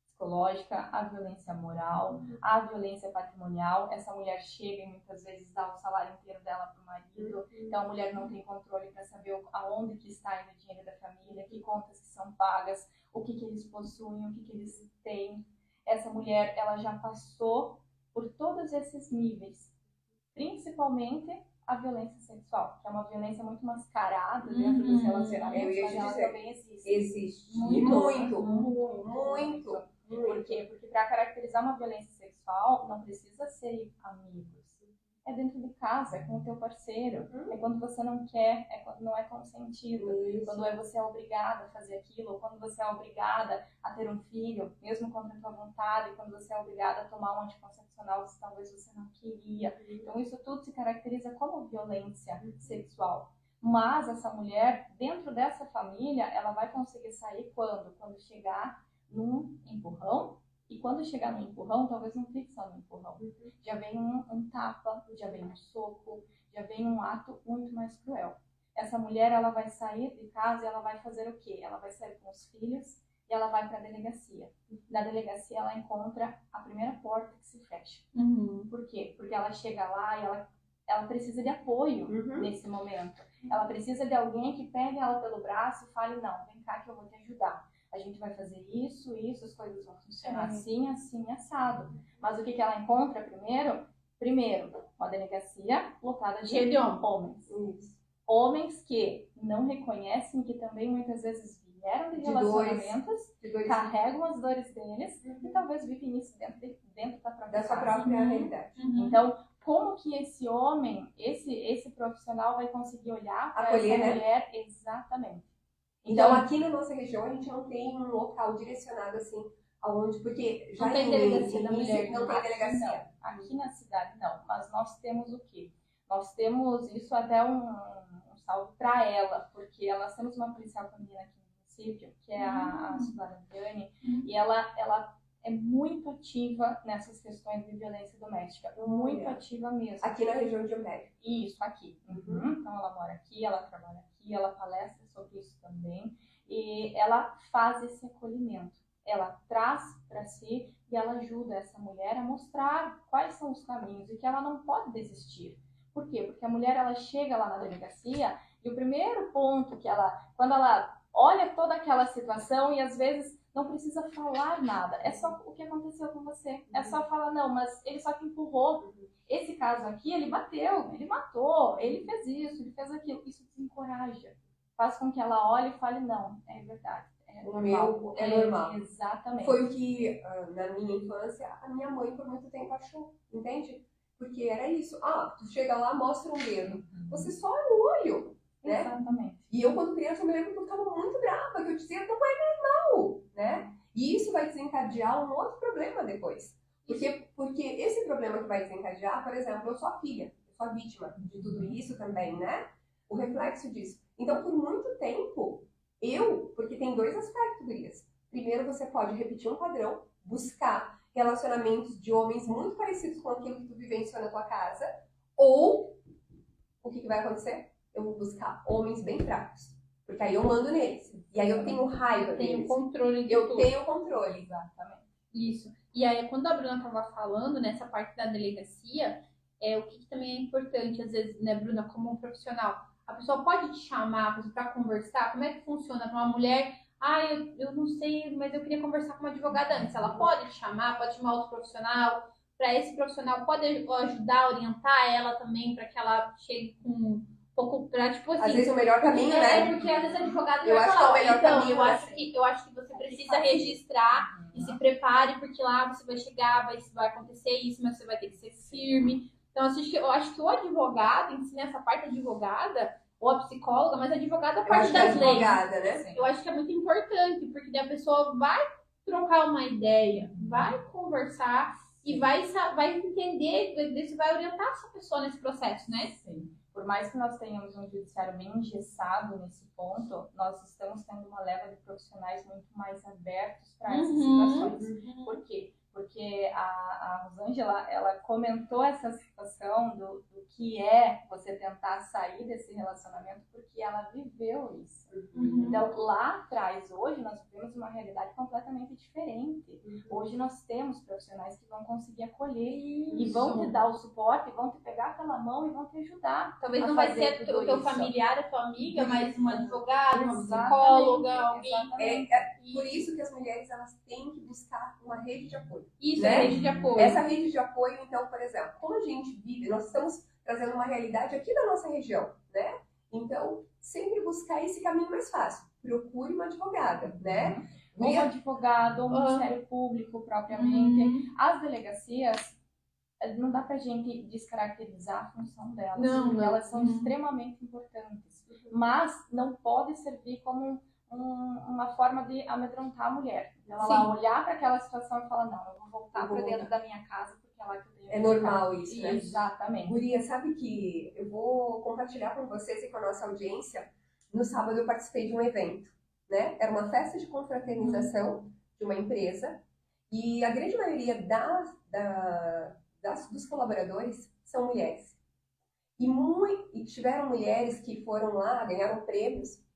psicológica, a violência moral, a violência patrimonial. Essa mulher chega e muitas vezes dá o salário inteiro dela para o marido. Então, a mulher não tem controle para saber aonde que está indo o dinheiro da família, que contas que são pagas, o que eles possuem, o que eles têm. Essa mulher, ela já passou por todos esses níveis, principalmente a violência sexual, que é uma violência muito mascarada dentro dos relacionamentos, mas ela também existe. Existe. Muito. Por quê? Porque para caracterizar uma violência sexual, não precisa ser amigos. É dentro de casa, é com o teu parceiro. É quando você não quer, é quando não é consentido. Quando você é obrigada a fazer aquilo, ou quando você é obrigada a ter um filho, mesmo contra a tua vontade, quando você é obrigada a tomar um anticoncepcional que talvez você não queria. Então isso tudo se caracteriza como violência sexual. Mas essa mulher, dentro dessa família, ela vai conseguir sair quando? Quando chegar num empurrão. E quando chegar no empurrão, talvez não fique só no empurrão. Já vem um tapa, já vem um soco, já vem um ato muito mais cruel. Essa mulher, ela vai sair de casa e ela vai fazer o quê? Ela vai sair com os filhos e ela vai para a delegacia. Na delegacia, ela encontra a primeira porta que se fecha. Por quê? Porque ela chega lá e ela precisa de apoio nesse momento. Ela precisa de alguém que pegue ela pelo braço e fale, não, vem cá que eu vou te ajudar. A gente vai fazer isso, as coisas vão funcionar assim, assado. Mas o que ela encontra primeiro? Primeiro, uma delegacia lotada de homens. Homens que não reconhecem, que também muitas vezes vieram de relacionamentos, carregam as dores deles e talvez vivem isso dentro da sua própria realidade. Então, como que esse homem, esse profissional vai conseguir olhar para essa mulher? Exatamente. Então, aqui na nossa região, a gente não tem um local direcionado assim, aonde, porque já não tem delegacia da mulher. Não tem delegacia. Aqui na cidade não, mas nós temos o quê? Nós temos, isso até um salve para ela, porque nós temos uma policial feminina aqui no município, que é a Suzana Viane, e ela é muito ativa nessas questões de violência doméstica, muito ativa mesmo. Aqui na região de Ampere. Isso, aqui. Então ela mora aqui, ela trabalha aqui, ela palestra sobre isso também, e ela faz esse acolhimento. Ela traz para si e ela ajuda essa mulher a mostrar quais são os caminhos e que ela não pode desistir. Por quê? Porque a mulher, ela chega lá na delegacia e o primeiro ponto que quando ela olha toda aquela situação e às vezes não precisa falar nada, é só o que aconteceu com você. É só falar, não, mas ele só te empurrou, esse caso aqui, ele bateu, ele matou, ele fez isso, ele fez aquilo. Isso desencoraja. Faz com que ela olhe e fale, não, é verdade. O meu é normal. Exatamente. Foi o que, na minha infância, a minha mãe por muito tempo achou, entende? Porque era isso. Tu chega lá, mostra um dedo. Você só olha o olho, né? Exatamente. E eu, quando criança, eu me lembro que eu ficava muito brava, que eu dizia, não é normal, né? E isso vai desencadear um outro problema depois. Porque esse problema que vai desencadear, por exemplo, eu sou a filha, eu sou a vítima de tudo isso também, né? O reflexo disso. Então, por muito tempo, porque tem dois aspectos, gurias. Primeiro, você pode repetir um padrão, buscar relacionamentos de homens muito parecidos com aquilo que tu vivenciou na tua casa, ou o que vai acontecer? Eu vou buscar homens bem fracos, porque aí eu mando neles, e aí eu tenho raiva deles. Tenho controle de Eu tudo. tenho controle. Exatamente. Isso. E aí, quando a Bruna estava falando nessa parte da delegacia, o que também é importante, às vezes, né, Bruna, como um profissional, a pessoa pode te chamar para conversar. Como é que funciona para uma mulher? Eu não sei, mas eu queria conversar com uma advogada antes. Ela pode te chamar, pode chamar outro profissional. Para esse profissional, pode ajudar, orientar ela também, para que ela chegue com um pouco para, tipo assim. Às vezes o melhor caminho, né? Porque às vezes a advogada Eu acho que é o melhor caminho. Eu acho que você precisa registrar e se prepare, porque lá você vai chegar, vai acontecer isso, mas você vai ter que ser firme. Então, eu acho que o advogado, ensina essa parte advogada, ou a psicóloga, mas a advogada é a parte das leis. Né? Eu acho que é muito importante, porque daí a pessoa vai trocar uma ideia, vai conversar e vai entender, você vai orientar essa pessoa nesse processo, né? Sim. Por mais que nós tenhamos um judiciário bem engessado nesse ponto, nós estamos tendo uma leva de profissionais muito mais abertos para essas situações. Por quê? Porque a Rosângela, ela comentou essa situação do que é você tentar sair desse relacionamento, porque ela viveu isso. Então, lá atrás, hoje, nós vivemos uma realidade completamente diferente. Hoje nós temos profissionais que vão conseguir acolher e vão te dar o suporte, vão te pegar pela mão e vão te ajudar. Talvez não vai ser o teu familiar, a tua amiga, mas uma advogada, uma psicóloga, alguém. Por isso que as mulheres, elas têm que buscar uma rede de apoio. Isso, né? rede de apoio. Essa rede de apoio, então, por exemplo, como a gente vive, nós estamos trazendo uma realidade aqui da nossa região, né? Então, sempre buscar esse caminho mais fácil. Procure uma advogada, né? Um advogado, um Ministério Público, propriamente. As delegacias, não dá pra gente descaracterizar a função delas. Não. Elas são extremamente importantes. Mas não pode servir como uma forma de amedrontar a mulher. Ela olhar para aquela situação e falar, não, eu vou voltar para dentro da minha casa porque é lá que eu tenho. É normal isso, né? Exatamente. Guria, sabe que eu vou compartilhar com vocês e com a nossa audiência. No sábado eu participei de um evento, né? Era uma festa de confraternização de uma empresa e a grande maioria dos colaboradores são mulheres. E tiveram mulheres que foram lá, ganharam prêmios.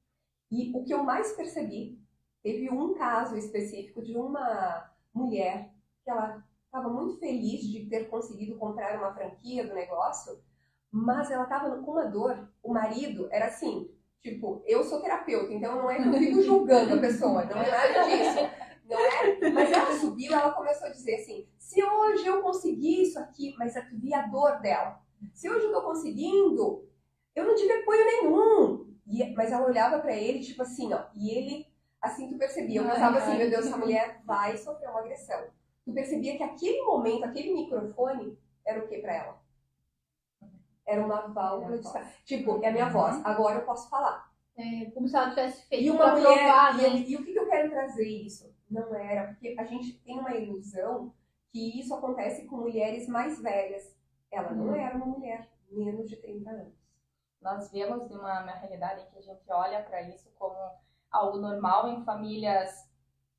E o que eu mais percebi, teve um caso específico de uma mulher que ela estava muito feliz de ter conseguido comprar uma franquia do negócio, mas ela estava com uma dor. O marido era assim, tipo, eu sou terapeuta, então não é que eu fico julgando a pessoa, não é nada disso. Não é? Mas ela subiu, ela começou a dizer assim, se hoje eu conseguir isso aqui, mas eu vi a dor dela. Se hoje eu estou conseguindo, eu não tive apoio nenhum. Mas ela olhava pra ele, tipo assim, ó, e ele, assim, tu percebia, eu pensava assim, meu Deus, essa mulher vai sofrer uma agressão. Tu percebia que aquele momento, aquele microfone, era o que pra ela? Era uma válvula de estar. Tipo, é a minha voz, agora eu posso falar. Como se ela tivesse feito e uma mulher, provar, né? E o que eu quero trazer isso? Não era, porque a gente tem uma ilusão que isso acontece com mulheres mais velhas. Ela não era uma mulher menos de 30 anos. Nós vemos de uma realidade em que a gente olha para isso como algo normal em famílias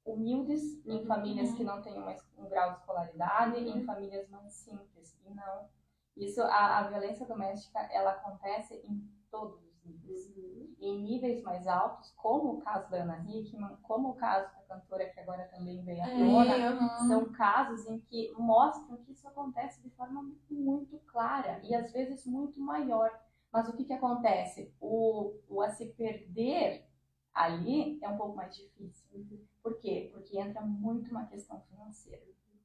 humildes, em famílias que não têm um grau de escolaridade, em famílias mais simples. E não. Isso, a violência doméstica, ela acontece em todos os níveis. Em níveis mais altos, como o caso da Ana Hickman, como o caso da cantora que agora também veio à tona, são casos em que mostram que isso acontece de forma muito clara e às vezes muito maior. Mas o que acontece? O a se perder ali é um pouco mais difícil. Por quê? Porque entra muito uma questão financeira.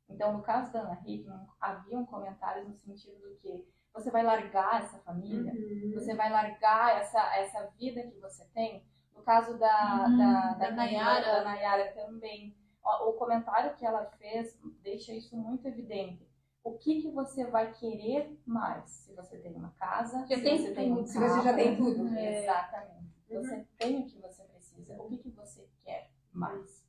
Então, no caso da Ana Hickman, haviam comentários no sentido do que você vai largar essa família, você vai largar essa vida que você tem. No caso da Nayara também, o comentário que ela fez deixa isso muito evidente. O que você vai querer mais? Se você tem uma casa, se você tem um se você já tem tudo. Exatamente. Você tem o que você precisa. O que você quer mais?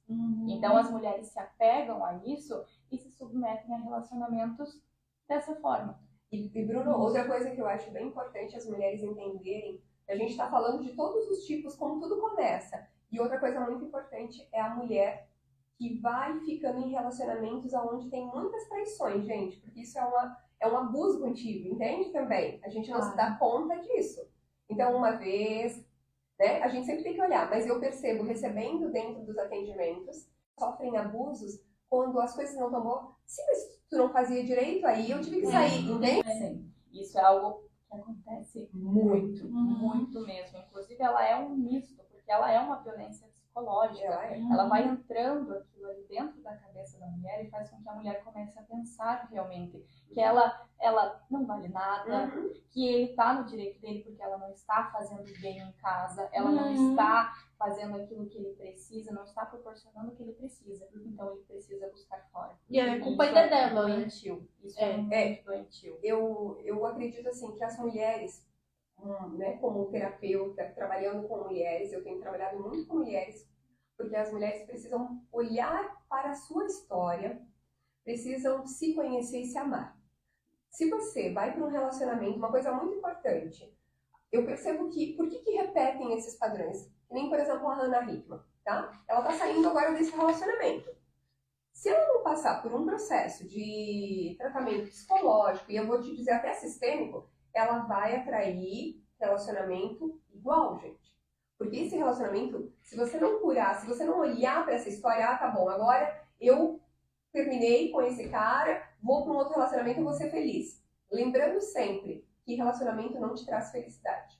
Então, as mulheres se apegam a isso e se submetem a relacionamentos dessa forma. E Bruno, outra coisa que eu acho bem importante as mulheres entenderem, a gente está falando de todos os tipos, como tudo começa. E outra coisa muito importante é a mulher que vai ficando em relacionamentos onde tem muitas traições, gente, porque isso é um abuso contigo, entende também? A gente não se dá conta disso. Então, uma vez, né, a gente sempre tem que olhar, mas eu percebo, recebendo dentro dos atendimentos, sofrem abusos quando as coisas não estão boas. Sim, mas tu não fazia direito, aí eu tive que sair, entende? Sim, isso é algo que acontece muito mesmo. Inclusive, ela é um misto, porque ela é uma violência psicológica. Ela vai entrando aquilo ali dentro da cabeça da mulher e faz com que a mulher comece a pensar realmente que ela não vale nada, que ele está no direito dele porque ela não está fazendo bem em casa, ela não está fazendo aquilo que ele precisa, não está proporcionando o que ele precisa. Então ele precisa buscar fora. E a culpa é dela, né? Doentio. Isso é muito doentio. Eu acredito assim que as mulheres, né, como terapeuta, trabalhando com mulheres, eu tenho trabalhado muito com mulheres, porque as mulheres precisam olhar para a sua história, precisam se conhecer e se amar. Se você vai para um relacionamento, uma coisa muito importante, eu percebo que, por que repetem esses padrões? Nem, por exemplo, a Hannah Hickman, tá? Ela tá saindo agora desse relacionamento. Se ela não passar por um processo de tratamento psicológico, e eu vou te dizer até sistêmico, ela vai atrair relacionamento igual, gente. Porque esse relacionamento, se você não curar, se você não olhar para essa história, tá bom, agora eu terminei com esse cara, vou para um outro relacionamento e vou ser feliz. Lembrando sempre que relacionamento não te traz felicidade,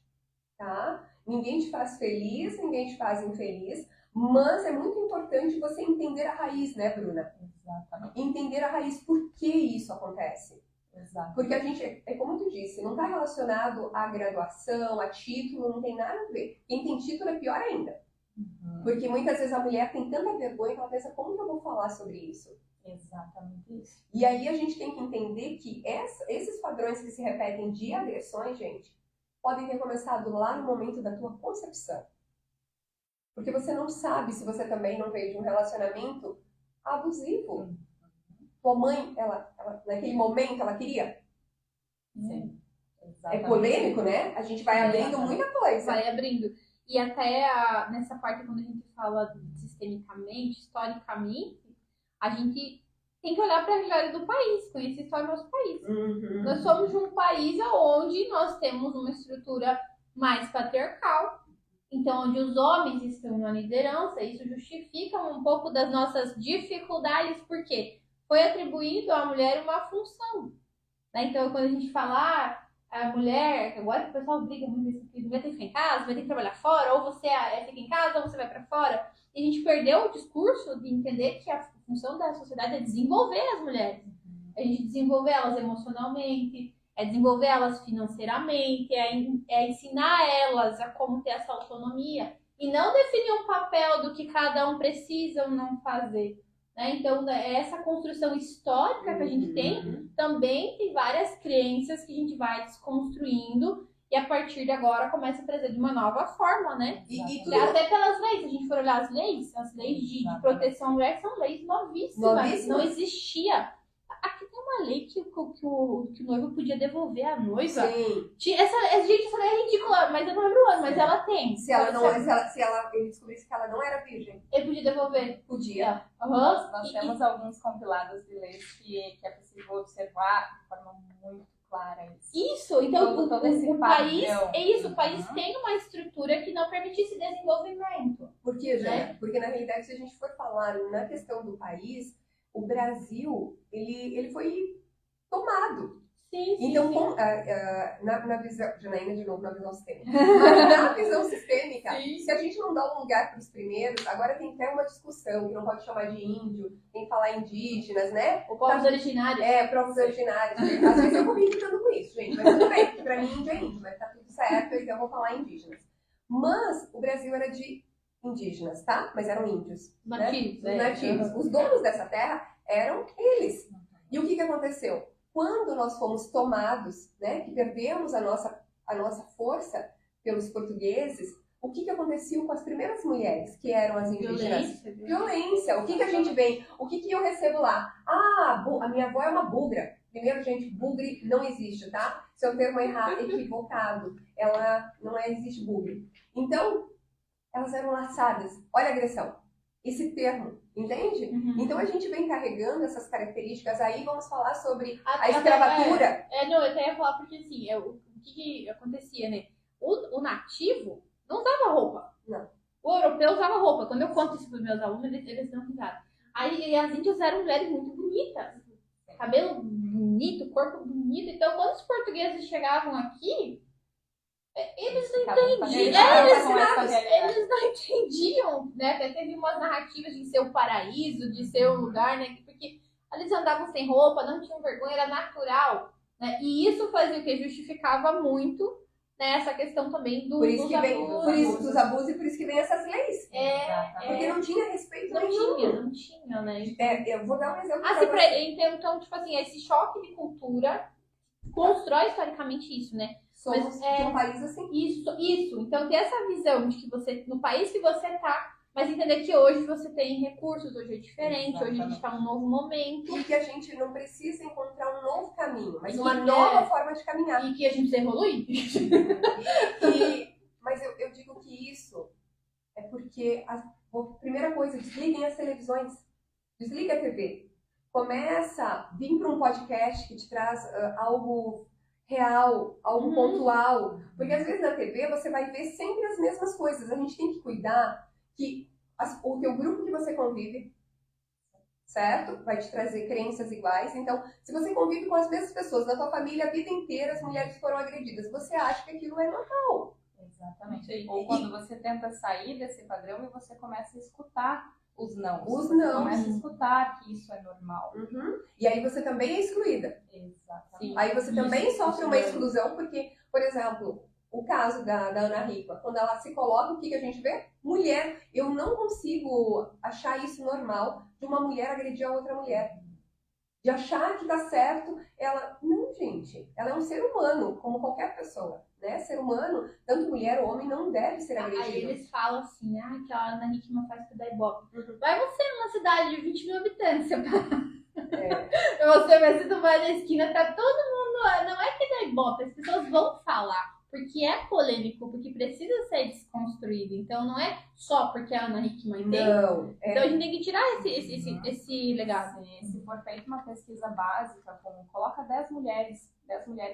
tá? Ninguém te faz feliz, ninguém te faz infeliz, mas é muito importante você entender a raiz, né, Bruna? Exatamente. Entender a raiz, por que isso acontece. Exato. Porque a gente, é como tu disse, não está relacionado à graduação, a título, não tem nada a ver. Quem tem título é pior ainda. Porque muitas vezes a mulher tem tanta vergonha que ela pensa, como que eu vou falar sobre isso? Exatamente isso. E aí a gente tem que entender que esses padrões que se repetem de agressões, gente, podem ter começado lá no momento da tua concepção. Porque você não sabe se você também não veio de um relacionamento abusivo. Tua mãe, ela naquele momento, ela queria? Sim. É polêmico, né? A gente vai abrindo muita coisa. Vai abrindo. E até nessa parte, quando a gente fala sistemicamente, historicamente, a gente tem que olhar para a realidade do país, conhecer a história do nosso país. Nós somos de um país onde nós temos uma estrutura mais patriarcal, então onde os homens estão na liderança, isso justifica um pouco das nossas dificuldades, porque foi atribuído à mulher uma função. Né? Então, quando a gente fala, a mulher, agora o pessoal briga muito, vai ter que ficar em casa, vai ter que trabalhar fora, ou você fica em casa, ou você vai para fora. E a gente perdeu o discurso de entender que a função da sociedade é desenvolver as mulheres. A gente desenvolver elas emocionalmente, é desenvolver elas financeiramente, é ensinar elas a como ter essa autonomia. E não definir um papel do que cada um precisa ou não fazer. Né? Então, essa construção histórica que a gente tem, também tem várias crenças que a gente vai desconstruindo e a partir de agora começa a trazer de uma nova forma, né? Até pelas leis, se a gente for olhar as leis de proteção à mulher são leis novíssimas. Não existia. Aqui tem uma lei que o noivo podia devolver a noiva. Sim. Essa lei é ridícula, mas eu não lembro o ano, mas ela tem. Se ele descobrisse que ela não era virgem, ele podia devolver. Podia. Nós temos alguns compilados de leis que é possível observar de forma muito clara isso. Então todo esse o país é isso. Uhum. O país tem uma estrutura que não permite esse desenvolvimento. Por quê, né? Porque na realidade, se a gente for falar na questão do país, o Brasil ele foi tomado. Sim, Então, sim. na visão, Janaína de novo, na visão sistêmica. Mas na visão sistêmica, Sim. se a gente não dá um lugar para os primeiros, agora tem até uma discussão que não pode chamar de índio, tem que falar indígenas, né? O povos originários. Povos originários. Às vezes eu vou me irritando com isso, gente, mas tudo bem, porque para mim índio é índio, mas tá tudo certo, então eu vou falar indígenas. Mas o Brasil era de indígenas, tá? Mas eram índios. Nativos, né? Os nativos. Os donos dessa terra eram eles. E o que aconteceu? Quando nós fomos tomados, né, que perdemos a nossa força pelos portugueses, o que aconteceu com as primeiras mulheres, que eram as indígenas? Violência. O que a gente vem? O que eu recebo lá? A minha avó é uma bugra. Primeiro, gente, bugre não existe, tá? Isso é um termo errado, equivocado. Ela não existe bugre. Então, elas eram laçadas. Olha a agressão. Esse termo, entende? Uhum. Então a gente vem carregando essas características. Aí vamos falar sobre a escravatura. Não, eu até ia falar porque assim, o que acontecia, né? O nativo não usava roupa. Não. O europeu usava roupa. Quando eu conto isso para os meus alunos, eles não risaram. Aí as índias eram mulheres muito bonitas. Cabelo bonito, corpo bonito. Então, quando os portugueses chegavam aqui, eles não entendiam. Eles não entendiam, né? Até teve umas narrativas de ser o paraíso, de ser o lugar, né? Porque eles andavam sem roupa, não tinham vergonha, era natural. Né? E isso fazia o que? Justificava muito, né, essa questão também dos abusos. Por isso dos abusos e por isso que vem essas leis. Porque não tinha respeito nenhum. Não tinha, né? Eu vou dar um exemplo Então, tipo assim, esse choque de cultura constrói historicamente isso, né? Somos de um país assim. Isso. Então, ter essa visão de que você, no país que você tá, mas entender que hoje você tem recursos, hoje é diferente, hoje a gente tá num novo momento. E que a gente não precisa encontrar um novo caminho, mas uma nova forma de caminhar. E que a gente precisa evoluir. Mas eu digo que isso é porque, primeira coisa, desliguem as televisões, desliga a TV. Começa a vir para um podcast que te traz algo real, algo pontual. Porque às vezes na TV você vai ver sempre as mesmas coisas. A gente tem que cuidar que o teu grupo que você convive, certo? Vai te trazer crenças iguais. Então, se você convive com as mesmas pessoas na tua família a vida inteira, as mulheres foram agredidas, você acha que aquilo é normal. Exatamente. Ou quando você tenta sair desse padrão e você começa a escutar os não. Os não. Começa a escutar que isso é normal. E aí você também é excluída. Exatamente. Aí você também sofre uma exclusão, porque, por exemplo, o caso da Ana Hickman, quando ela se coloca, o que a gente vê? Mulher. Eu não consigo achar isso normal de uma mulher agredir a outra mulher. De achar que tá certo, não, gente. Ela é um ser humano, como qualquer pessoa. Né? Ser humano, tanto mulher ou homem, não deve ser agredido. Aí eles falam assim, que a Ana Hickman faz pro da Ibope. Vai você numa cidade de 20 mil habitantes, você vai se tomar na esquina, tá todo mundo lá. Não é que é da Ibope, as pessoas vão falar. Porque é polêmico, porque precisa ser desconstruído. Então não é só porque a Ana Hickman tem. Não. Então a gente tem que tirar esse legado. Se for feita uma pesquisa básica, coloca 10 mulheres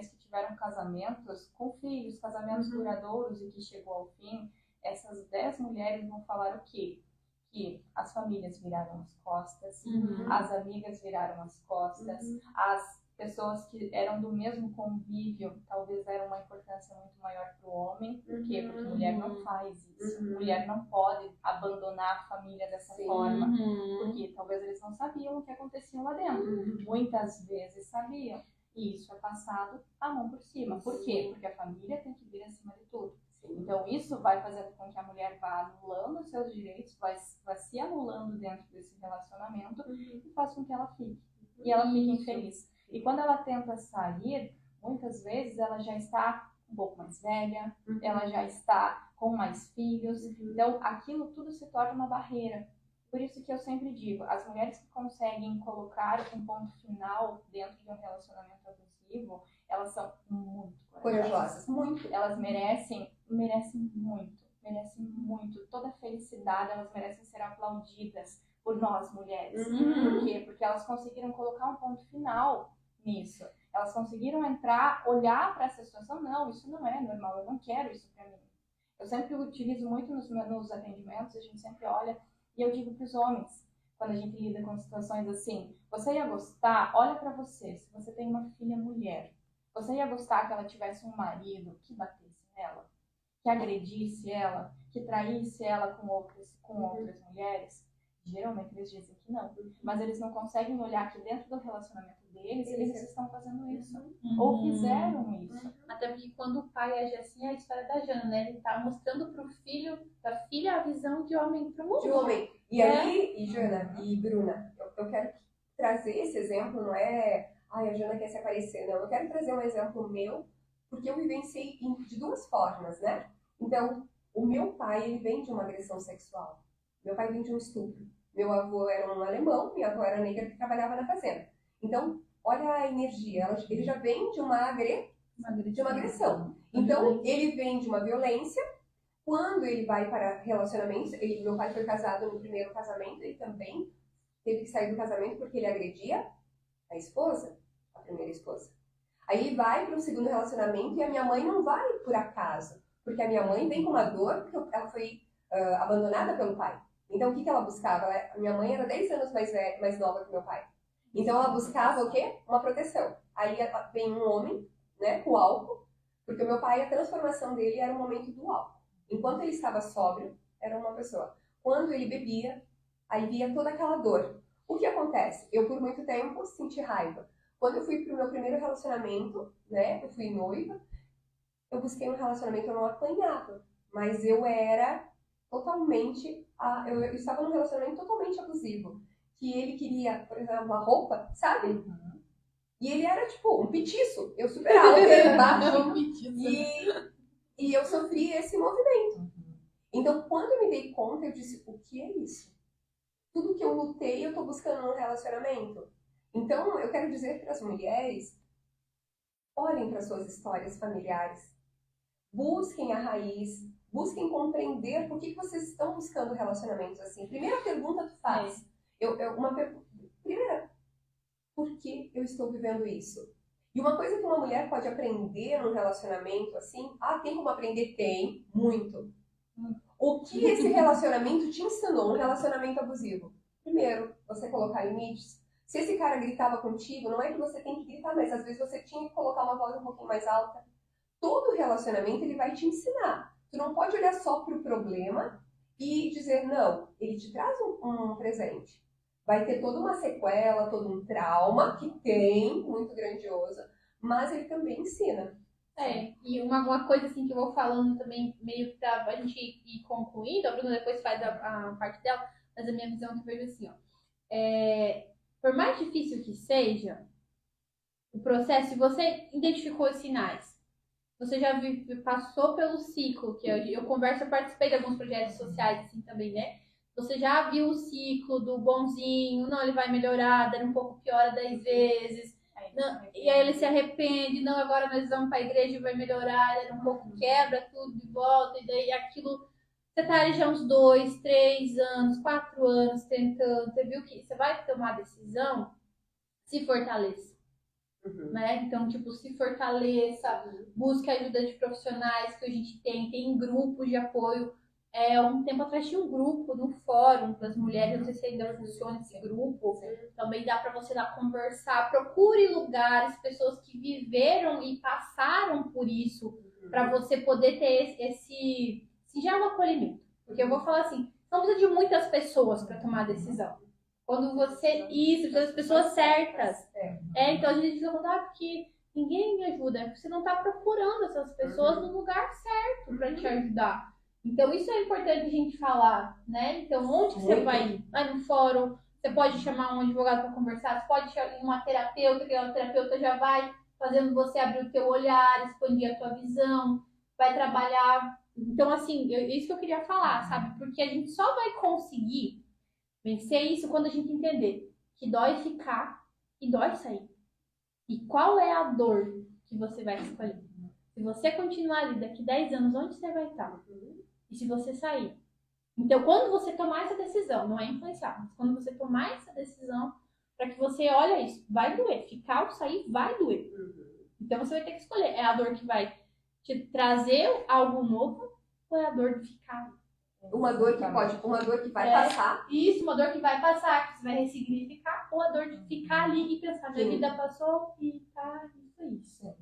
que tiveram casamentos com filhos, casamentos duradouros e que chegou ao fim, essas 10 mulheres vão falar o quê? Que as famílias viraram as costas, as amigas viraram as costas, as pessoas que eram do mesmo convívio talvez deram uma importância muito maior para o homem. Por quê? Porque mulher não faz isso. Mulher não pode abandonar a família dessa forma. Porque talvez eles não sabiam o que acontecia lá dentro. Muitas vezes sabiam. E isso é passado a mão por cima. Por quê? Porque a família tem que vir acima de tudo. Então isso vai fazendo com que a mulher vá anulando os seus direitos, vai se anulando dentro desse relacionamento e faz com que ela fique. E ela fique infeliz. E quando ela tenta sair, muitas vezes ela já está um pouco mais velha, ela já está com mais filhos. Então, aquilo tudo se torna uma barreira. Por isso que eu sempre digo, as mulheres que conseguem colocar um ponto final dentro de um relacionamento abusivo, elas são muito corajosas. Muito. Elas merecem muito. Toda a felicidade, elas merecem ser aplaudidas por nós, mulheres. Por quê? Porque elas conseguiram colocar um ponto final nisso. Elas conseguiram olhar para essa situação. Não, isso não é normal, eu não quero isso para mim. Eu sempre utilizo muito nos atendimentos, a gente sempre olha, e eu digo para os homens, quando a gente lida com situações assim, você ia gostar, olha para você, se você tem uma filha mulher, Você ia gostar que ela tivesse um marido que batesse nela, que agredisse ela, que traísse ela com outras mulheres? Geralmente eles dizem que não, mas eles não conseguem olhar que dentro do relacionamento deles eles estão fazendo isso, ou fizeram isso. Até porque quando o pai age assim, é a história da Jana, né? Ele tá mostrando pro filho, da filha, a visão de homem pro mundo. De homem. E aí, e Jana e Bruna, eu quero trazer esse exemplo, não é, ai, a Jana quer se aparecer, não. Eu quero trazer um exemplo meu, porque eu vivenciei de duas formas, né? Então, o meu pai, ele vem de uma agressão sexual. Meu pai vem de um estupro. Meu avô era um alemão, minha avó era negra que trabalhava na fazenda. Então, olha a energia, ele já vem de uma agressão. Então, ele vem de uma violência. Quando ele vai para relacionamentos, meu pai foi casado no primeiro casamento, ele também teve que sair do casamento porque ele agredia a esposa, a primeira esposa. Aí ele vai para o segundo relacionamento e a minha mãe não vai por acaso, porque a minha mãe vem com uma dor porque ela foi abandonada pelo pai. Então, o que ela buscava? A minha mãe era 10 anos mais nova que meu pai. Então, ela buscava o quê? Uma proteção. Aí vem um homem, né, com álcool, porque o meu pai, a transformação dele era o momento do álcool. Enquanto ele estava sóbrio, era uma pessoa. Quando ele bebia, aí via toda aquela dor. O que acontece? Eu, por muito tempo, senti raiva. Quando eu fui pro meu primeiro relacionamento, né, eu fui noiva, eu busquei um relacionamento, eu não apanhava, mas eu era totalmente, eu estava num relacionamento totalmente abusivo, que ele queria, por exemplo, uma roupa, sabe? E ele era tipo um petiço, eu super alta, ele baixo, e eu sofri esse movimento. Então, quando eu me dei conta, eu disse, o que é isso? Tudo que eu lutei, eu tô buscando num relacionamento. Então, eu quero dizer para as mulheres, olhem para suas histórias familiares, busquem a raiz, busquem compreender por que vocês estão buscando relacionamentos assim. Primeira pergunta tu faz. Primeira, por que eu estou vivendo isso? E uma coisa que uma mulher pode aprender num relacionamento assim, tem como aprender? Tem, muito. O que esse relacionamento te ensinou, um relacionamento abusivo? Primeiro, você colocar limites. Se esse cara gritava contigo, não é que você tem que gritar, mas às vezes você tinha que colocar uma voz um pouquinho mais alta. Todo relacionamento, ele vai te ensinar. Tu não pode olhar só para o problema e dizer, não, ele te traz um presente. Vai ter toda uma sequela, todo um trauma, que tem, muito grandioso, mas ele também ensina. E uma coisa assim que eu vou falando também, meio pra a gente ir concluindo, a Bruna depois faz a parte dela, mas a minha visão que eu vejo assim, por mais difícil que seja o processo, se você identificou os sinais, você já passou pelo ciclo, que eu participei de alguns projetos sociais assim também, né? Você já viu o ciclo do bonzinho, não, ele vai melhorar, dar um pouco pior 10 vezes, não, e aí ele se arrepende, não, agora nós vamos para a igreja e vai melhorar, ele um pouco quebra tudo de volta, e daí aquilo, você tá ali já uns 2, 3 anos, 4 anos tentando, você viu que você vai tomar a decisão, se fortaleça. Né? Então, tipo, se fortaleça, busque ajuda de profissionais que a gente tem grupos de apoio. Um tempo atrás tinha um grupo no fórum para as mulheres, não sei se ainda funciona esse grupo, também dá para você lá conversar, procure lugares, pessoas que viveram e passaram por isso, para você poder ter esse singelo acolhimento. Porque eu vou falar assim, não precisa de muitas pessoas para tomar a decisão. Quando você... Isso, as pessoas certas. Então a gente fica falando, porque ninguém me ajuda. Você não está procurando essas pessoas no lugar certo para te ajudar. Então isso é importante a gente falar, né? Então onde você vai ir? Vai no fórum, você pode chamar um advogado para conversar, você pode chamar uma terapeuta, que a terapeuta já vai fazendo você abrir o teu olhar, expandir a tua visão, vai trabalhar. Então assim, isso que eu queria falar, sabe? Porque a gente só vai conseguir vencer isso quando a gente entender que dói ficar e dói sair. E qual é a dor que você vai escolher? Se você continuar ali daqui 10 anos, onde você vai estar? E se você sair? Então, quando você tomar essa decisão, não é influenciar, mas quando você tomar essa decisão, para que você olhe isso, vai doer. Ficar ou sair vai doer. Então, você vai ter que escolher. É a dor que vai te trazer algo novo ou é a dor de ficar? Uma dor que vai passar. Isso, uma dor que vai passar, que você vai ressignificar, ou a dor de ficar ali e pensar, minha vida passou e tá, isso.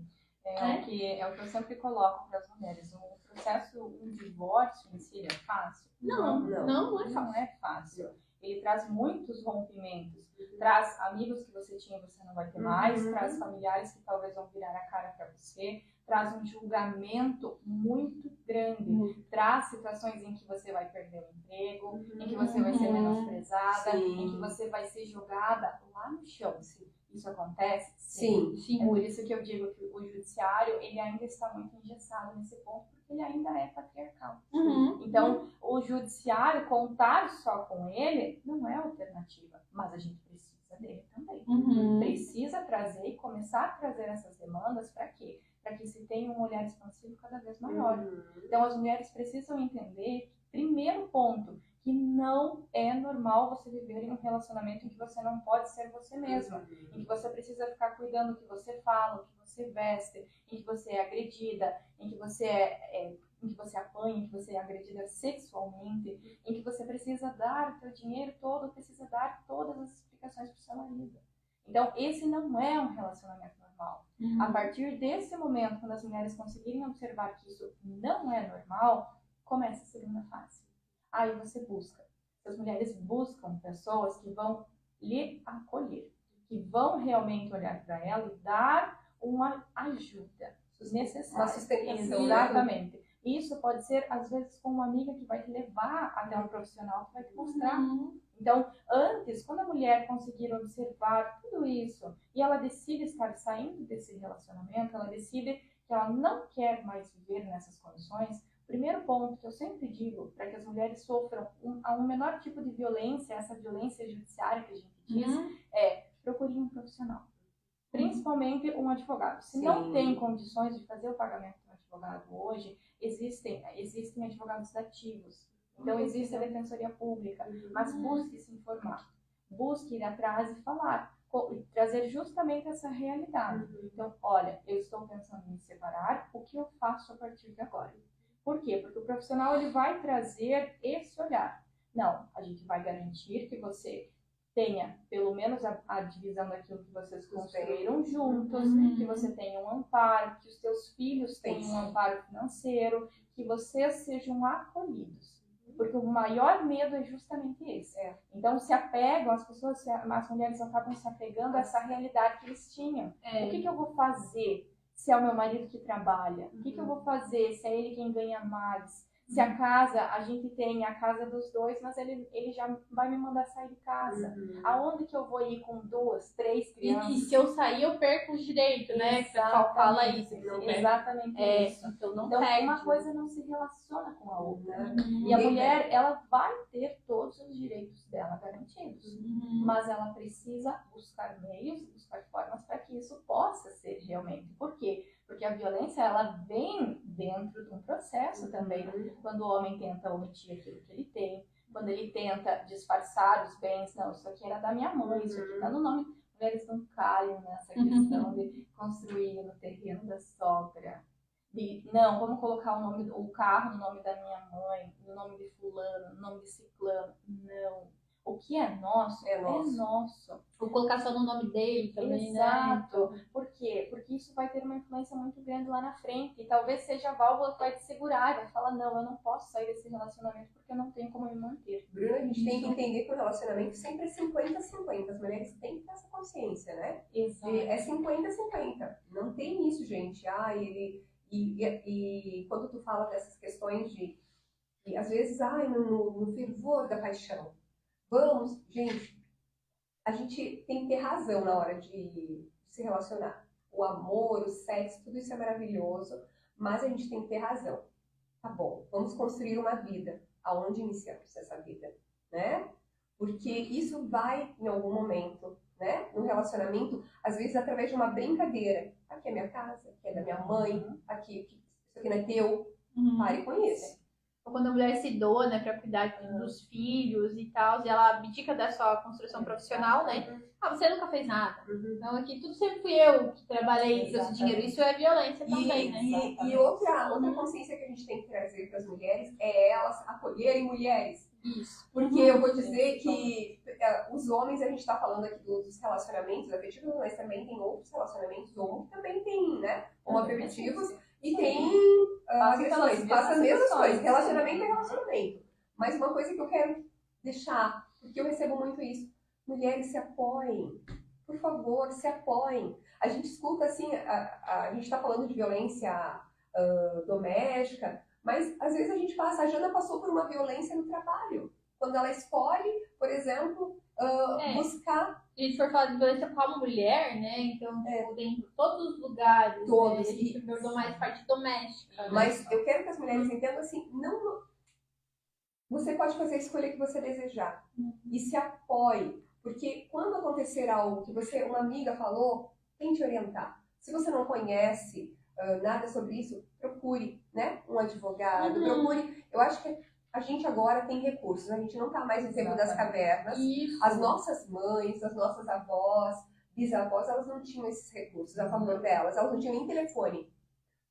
É o que eu sempre coloco para as mulheres. O processo, um divórcio em si é fácil? Não é fácil. Não é fácil. Ele traz muitos rompimentos. Traz amigos que você tinha e você não vai ter mais, traz familiares que talvez vão virar a cara para você, traz um julgamento muito grande, traz situações em que você vai perder o emprego, em que você vai ser menosprezada, em que você vai ser jogada lá no chão. Isso acontece? Sim. É por isso que eu digo que o judiciário ele ainda está muito engessado nesse ponto, porque ele ainda é patriarcal. Então, o judiciário, contar só com ele, não é alternativa, mas a gente precisa dele também. Precisa trazer e começar a trazer essas demandas para quê? Para que se tenha um olhar expansivo cada vez maior. Então, as mulheres precisam entender, primeiro ponto, que não é normal você viver em um relacionamento em que você não pode ser você mesma, em que você precisa ficar cuidando do que você fala, o que você veste, em que você é agredida, em que você em que você apanha, em que você é agredida sexualmente, em que você precisa dar o seu dinheiro todo, precisa dar todas as explicações para o seu marido. Então, esse não é um relacionamento normal. A partir desse momento, quando as mulheres conseguirem observar que isso não é normal, começa a segunda fase. Aí você busca. As mulheres buscam pessoas que vão lhe acolher, que vão realmente olhar para ela e dar uma ajuda necessária. Uma sustentação. Exatamente. Isso pode ser, às vezes, com uma amiga que vai te levar até um profissional que vai te mostrar. Então, antes, quando a mulher conseguir observar tudo isso e ela decide estar saindo desse relacionamento, ela decide que ela não quer mais viver nessas condições, o primeiro ponto que eu sempre digo para que as mulheres sofram um menor tipo de violência, essa violência judiciária que a gente diz, é procure um profissional. Principalmente um advogado. Se não tem condições de fazer o pagamento de um advogado hoje, existem advogados ativos. Então, existe a defensoria pública, mas busque se informar, busque ir atrás e falar, trazer justamente essa realidade. Então, olha, eu estou pensando em me separar, o que eu faço a partir de agora? Por quê? Porque o profissional ele vai trazer esse olhar. Não, a gente vai garantir que você tenha pelo menos a divisão daquilo que vocês construíram juntos, que você tenha um amparo, que os seus filhos tenham um amparo financeiro, que vocês sejam acolhidos. Porque o maior medo é justamente esse. Então, se apegam, as mulheres acabam se apegando a essa realidade que eles tinham. O que eu vou fazer se é o meu marido que trabalha? O que eu vou fazer se é ele quem ganha mais? Se a casa, a gente tem a casa dos dois, mas ele já vai me mandar sair de casa. Aonde que eu vou ir com 2, 3 crianças? E se eu sair, eu perco os direitos, né? O pessoal fala isso. Exatamente isso. Então, uma coisa não se relaciona com a outra. E a mulher, ela vai ter todos os direitos dela garantidos. Mas ela precisa buscar meios, buscar formas para que isso possa ser realmente. Por quê? Porque a violência, ela vem dentro de um processo também. Quando o homem tenta omitir aquilo que ele tem, quando ele tenta disfarçar os bens, não, isso aqui era da minha mãe, isso aqui está no nome. Mulheres não caem nessa questão de construir no terreno da sogra. Não, vamos colocar o carro no nome da minha mãe, no nome de fulano, no nome de ciclano. Não. O que é nosso, é nosso. Vou colocar só no nome dele também, Exato. Né? Por quê? Porque isso vai ter uma influência muito grande lá na frente. E talvez seja a válvula que vai te segurar. Vai falar, não, eu não posso sair desse relacionamento porque eu não tenho como me manter. Bruna, a gente tem que entender que o relacionamento sempre é 50-50. As mulheres têm que ter essa consciência, né? Exato. É 50-50. Não tem isso, gente. E quando tu fala dessas questões e às vezes, no fervor da paixão. Vamos, gente, a gente tem que ter razão na hora de se relacionar. O amor, o sexo, tudo isso é maravilhoso, mas a gente tem que ter razão. Tá bom, vamos construir uma vida. Aonde iniciamos essa vida, né? Porque isso vai, em algum momento, né? No relacionamento, às vezes através de uma brincadeira. Aqui é minha casa, aqui é da minha mãe, aqui, isso aqui não é teu. Pare com isso. Quando a mulher se doa, né, para cuidar dos filhos e tal, e ela abdica da sua construção profissional, né? Você nunca fez nada. Então aqui tudo sempre fui eu que trabalhei e trouxe dinheiro. Isso é violência também, né? E outra consciência que a gente tem que trazer para as mulheres é elas acolherem mulheres. Isso. Porque eu vou dizer que os homens, a gente está falando aqui dos relacionamentos afetivos, mas também tem outros relacionamentos homens que também tem, né? Homoafetivos e tem agressões, passa as mesmas coisas. Relacionamento é relacionamento. Mas uma coisa que eu quero deixar, porque eu recebo muito isso, mulheres se apoiem. Por favor, se apoiem. A gente escuta assim, a gente está falando de violência doméstica, mas às vezes a gente passa, a Jana passou por uma violência no trabalho. Quando ela escolhe, por exemplo, buscar... Se a gente for falar de violência com a mulher, né? Então, dentro de todos os lugares, todos, né? A gente abordou mais parte doméstica. Mas eu quero que as mulheres entendam assim, não... Você pode fazer a escolha que você desejar. E se apoie. Porque quando acontecer algo que uma amiga falou, tente orientar. Se você não conhece nada sobre isso, procure, né? Um advogado, procure. Eu acho que a gente agora tem recursos. A gente não está mais no tempo das cavernas. Isso. As nossas mães, as nossas avós, bisavós, elas não tinham esses recursos a favor delas. Elas não tinham nem telefone.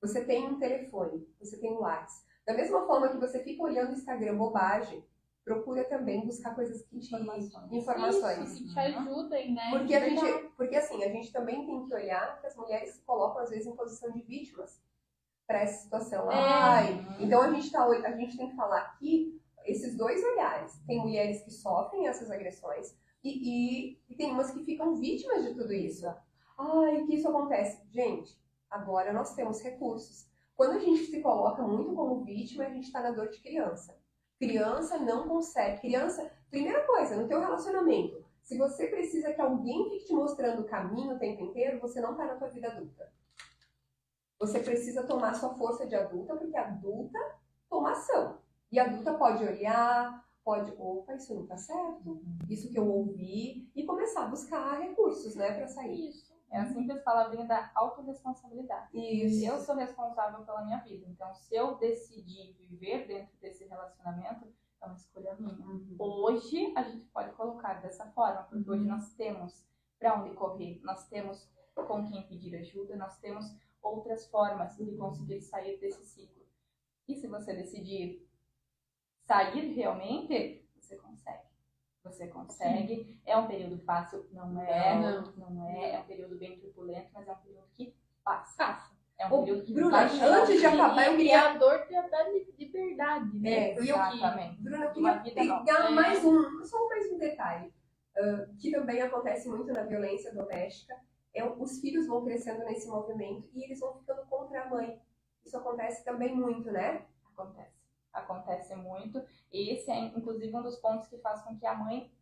Você tem um telefone, você tem um WhatsApp. Da mesma forma que você fica olhando o Instagram bobagem, procura também buscar coisas que te... Informações. Isso, que te ajudem, né? Porque assim, a gente também tem que olhar que as mulheres se colocam às vezes em posição de vítimas para essa situação. Então a gente tem que falar aqui esses dois olhares. Tem mulheres que sofrem essas agressões e tem umas que ficam vítimas de tudo isso. Que isso acontece. Gente, agora nós temos recursos. Quando a gente se coloca muito como vítima, a gente está na dor de criança. Criança não consegue. Primeira coisa, no teu relacionamento, se você precisa que alguém fique te mostrando o caminho o tempo inteiro, você não está na tua vida adulta. Você precisa tomar sua força de adulta, porque adulta toma ação. E adulta pode olhar, opa, isso não está certo, isso que eu ouvi, e começar a buscar recursos, né, para sair. Isso. É a simples palavrinha da autorresponsabilidade. Isso. Eu sou responsável pela minha vida. Então, se eu decidir viver dentro desse relacionamento, é uma escolha minha. Hoje, a gente pode colocar dessa forma, porque hoje nós temos para onde correr, nós temos com quem pedir ajuda, nós temos outras formas de conseguir sair desse ciclo. E se você decidir sair realmente, você consegue. Você consegue. É um período fácil? Não é. Não é. É um período bem turbulento, mas é um período que passa. É um período que Bruna, antes de acabar, eu queria... a dor te dá liberdade, né? Exatamente. Bruna, eu queria pegar mais um detalhe, que também acontece muito na violência doméstica. Os filhos vão crescendo nesse movimento e eles vão ficando contra a mãe. Isso acontece também muito, né? Acontece muito. E esse é, inclusive, um dos pontos que faz com que a mãe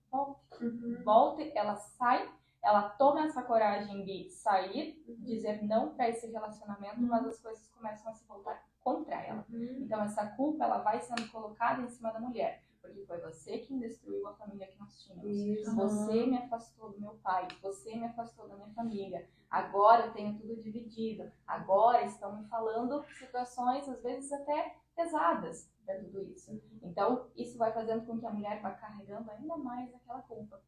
volte, ela sai, ela toma essa coragem de sair, dizer não para esse relacionamento, mas as coisas começam a se voltar contra ela. Então, essa culpa, ela vai sendo colocada em cima da mulher. Porque foi você quem destruiu a família que nós tínhamos. Isso. Você me afastou do meu pai, você me afastou da minha família. Agora eu tenho tudo dividido. Agora estão me falando situações, às vezes até pesadas para tudo isso. Então, isso vai fazendo com que a mulher vá carregando ainda mais aquela culpa.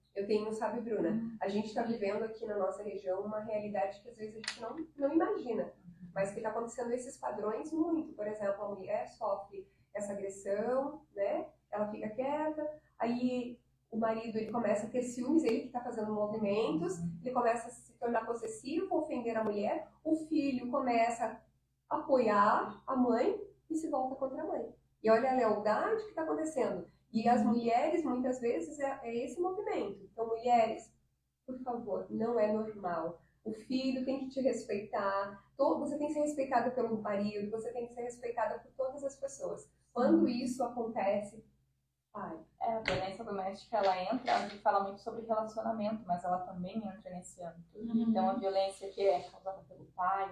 Sabe, Bruna, a gente está vivendo aqui na nossa região uma realidade que às vezes a gente não imagina, mas que está acontecendo esses padrões muito. Por exemplo, a mulher sofre essa agressão, né? Ela fica quieta, aí o marido ele começa a ter ciúmes, ele que está fazendo movimentos, ele começa a se tornar possessivo, ofender a mulher, o filho começa a apoiar a mãe e se volta contra a mãe. E olha a lealdade que está acontecendo. E as mulheres, muitas vezes, é esse movimento. Então, mulheres, por favor, não é normal. O filho tem que te respeitar, você tem que ser respeitada pelo marido, você tem que ser respeitada por todas as pessoas. Quando isso acontece, a violência doméstica, ela entra, a gente fala muito sobre relacionamento, mas ela também entra nesse âmbito. Então, a violência que é causada pelo pai,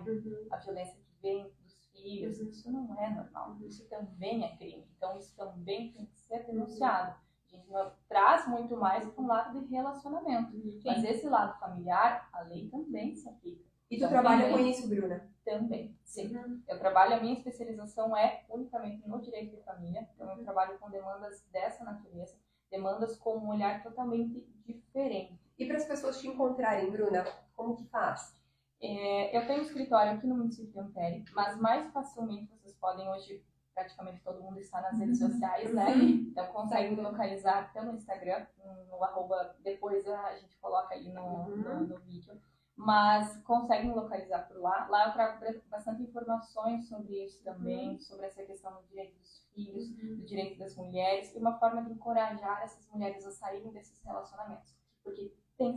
a violência que vem dos filhos, isso não é normal, isso também é crime. Então, isso também tem que ser denunciado. A gente traz muito mais para um lado de relacionamento, mas esse lado familiar, a lei também se aplica. E tu trabalha com isso, Bruna? Também, sim. Eu trabalho, a minha especialização é unicamente no direito de família, então eu trabalho com demandas dessa natureza, demandas com um olhar totalmente diferente. E para as pessoas te encontrarem, Bruna, como que faz? Eu tenho um escritório aqui no município de Ampere, mas mais facilmente vocês podem hoje praticamente todo mundo está nas redes sociais, né? Então consegue me localizar pelo Instagram, no arroba, depois a gente coloca aí no vídeo. Mas conseguem localizar por lá. Lá eu trago bastante informações sobre isso também, sobre essa questão do direito dos filhos, do direito das mulheres, e uma forma de encorajar essas mulheres a saírem desses relacionamentos. Porque tem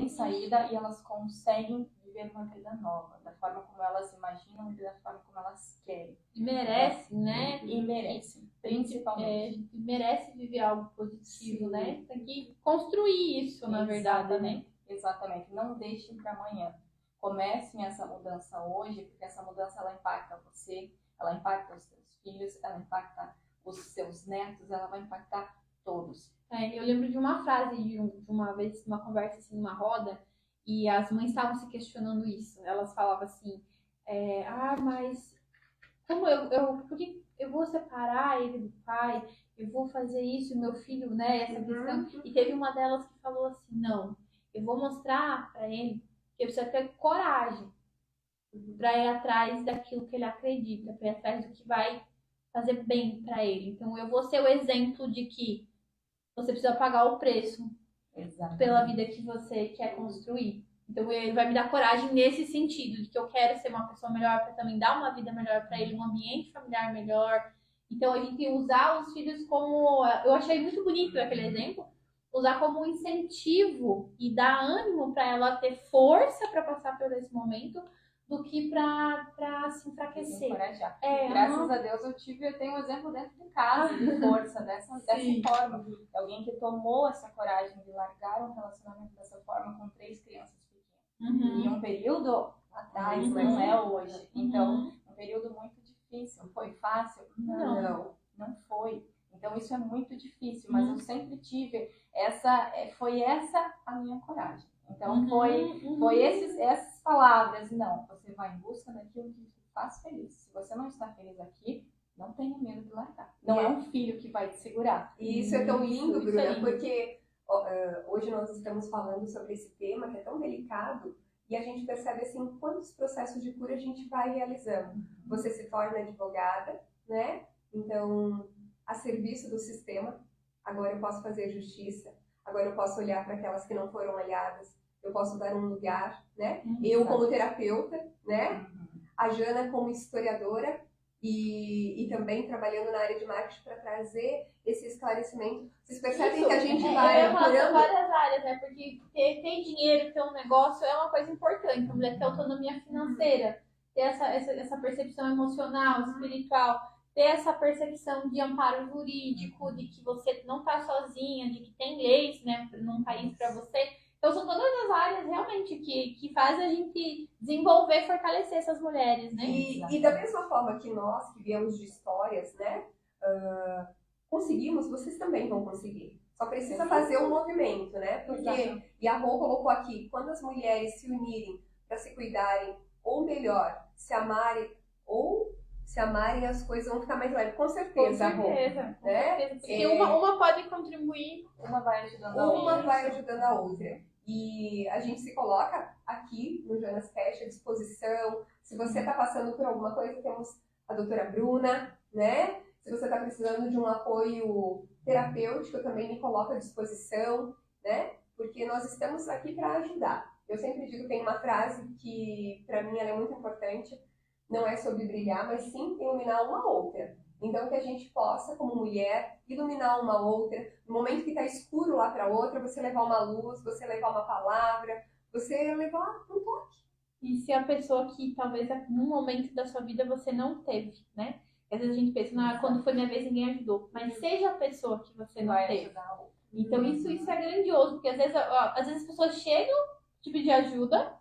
saída e elas conseguem viver uma vida nova, da forma como elas imaginam e da forma como elas querem. E merecem, né? E merecem, principalmente. Merece viver algo positivo, né? Tem que construir isso, na verdade, né? Exatamente. Não deixem para amanhã. Comecem essa mudança hoje, porque essa mudança ela impacta você, ela impacta os seus filhos, ela impacta os seus netos, ela vai impactar todos. Eu lembro de uma frase de uma vez, uma conversa assim, numa roda, e as mães estavam se questionando isso. Elas falavam assim, mas como por que eu vou separar ele do pai? Eu vou fazer isso, meu filho, né? Essa questão. E teve uma delas que falou assim, não, eu vou mostrar para ele que ele precisa ter coragem para ir atrás daquilo que ele acredita, para ir atrás do que vai fazer bem para ele. Então eu vou ser o exemplo de que você precisa pagar o preço pela vida que você quer construir. Então ele vai me dar coragem nesse sentido, de que eu quero ser uma pessoa melhor para também dar uma vida melhor para ele, um ambiente familiar melhor. Então a gente usar os filhos como, eu achei muito bonito aquele exemplo, usar como um incentivo e dar ânimo para ela ter força para passar por esse momento, do que para se enfraquecer. Encorajar. Graças a Deus eu tenho um exemplo dentro de casa de força dessa forma. Alguém que tomou essa coragem de largar um relacionamento dessa forma com 3 crianças pequenas. E um período atrás, não é hoje. Então, um período muito difícil. Foi fácil? Não foi. Então isso é muito difícil, mas eu sempre tive foi essa a minha coragem. Então foi essas palavras, não, você vai em busca daquilo que te faz feliz. Se você não está feliz aqui, não tenha medo de largar. Não é um filho que vai te segurar. E isso é tão lindo, Bruna, porque hoje nós estamos falando sobre esse tema que é tão delicado e a gente percebe assim quantos processos de cura a gente vai realizando. Você se torna advogada, né? Então, a serviço do sistema, agora eu posso fazer justiça, agora eu posso olhar para aquelas que não foram olhadas, eu posso dar um lugar, né? Eu como terapeuta, né? A Jana como historiadora e também trabalhando na área de marketing para trazer esse esclarecimento. Vocês percebem que a gente vai curando várias áreas, né? Porque ter dinheiro, ter um negócio é uma coisa importante. A mulher ter autonomia financeira, ter essa percepção emocional, espiritual, ter essa percepção de amparo jurídico, de que você não está sozinha, de que tem leis, né, num país para você. Então, são todas as áreas realmente que fazem a gente desenvolver e fortalecer essas mulheres, né? E da mesma forma que nós, que viemos de histórias, né, conseguimos, vocês também vão conseguir. Só precisa fazer um movimento, né? Porque, e a Rô colocou aqui, quando as mulheres se unirem para se cuidarem, ou melhor, se amarem, as coisas vão ficar mais leves. Com certeza, com certeza. Né? Porque uma pode contribuir, uma vai ajudando a outra. E a gente se coloca aqui no Jonas Cash à disposição. Se você está passando por alguma coisa, temos a doutora Bruna, né? Se você está precisando de um apoio terapêutico, eu também me coloco à disposição, né? Porque nós estamos aqui para ajudar. Eu sempre digo, tem uma frase que para mim ela é muito importante, não é sobre brilhar, mas sim iluminar uma outra. Então, que a gente possa, como mulher, iluminar uma outra. No momento que está escuro lá para outra, você levar uma luz, você levar uma palavra, você levar um toque. E se a pessoa que talvez num momento da sua vida você não teve, né? Às vezes a gente pensa, quando foi minha vez ninguém ajudou. Mas seja a pessoa que você não teve. Então isso é grandioso, porque às vezes as pessoas chegam te pedir ajuda,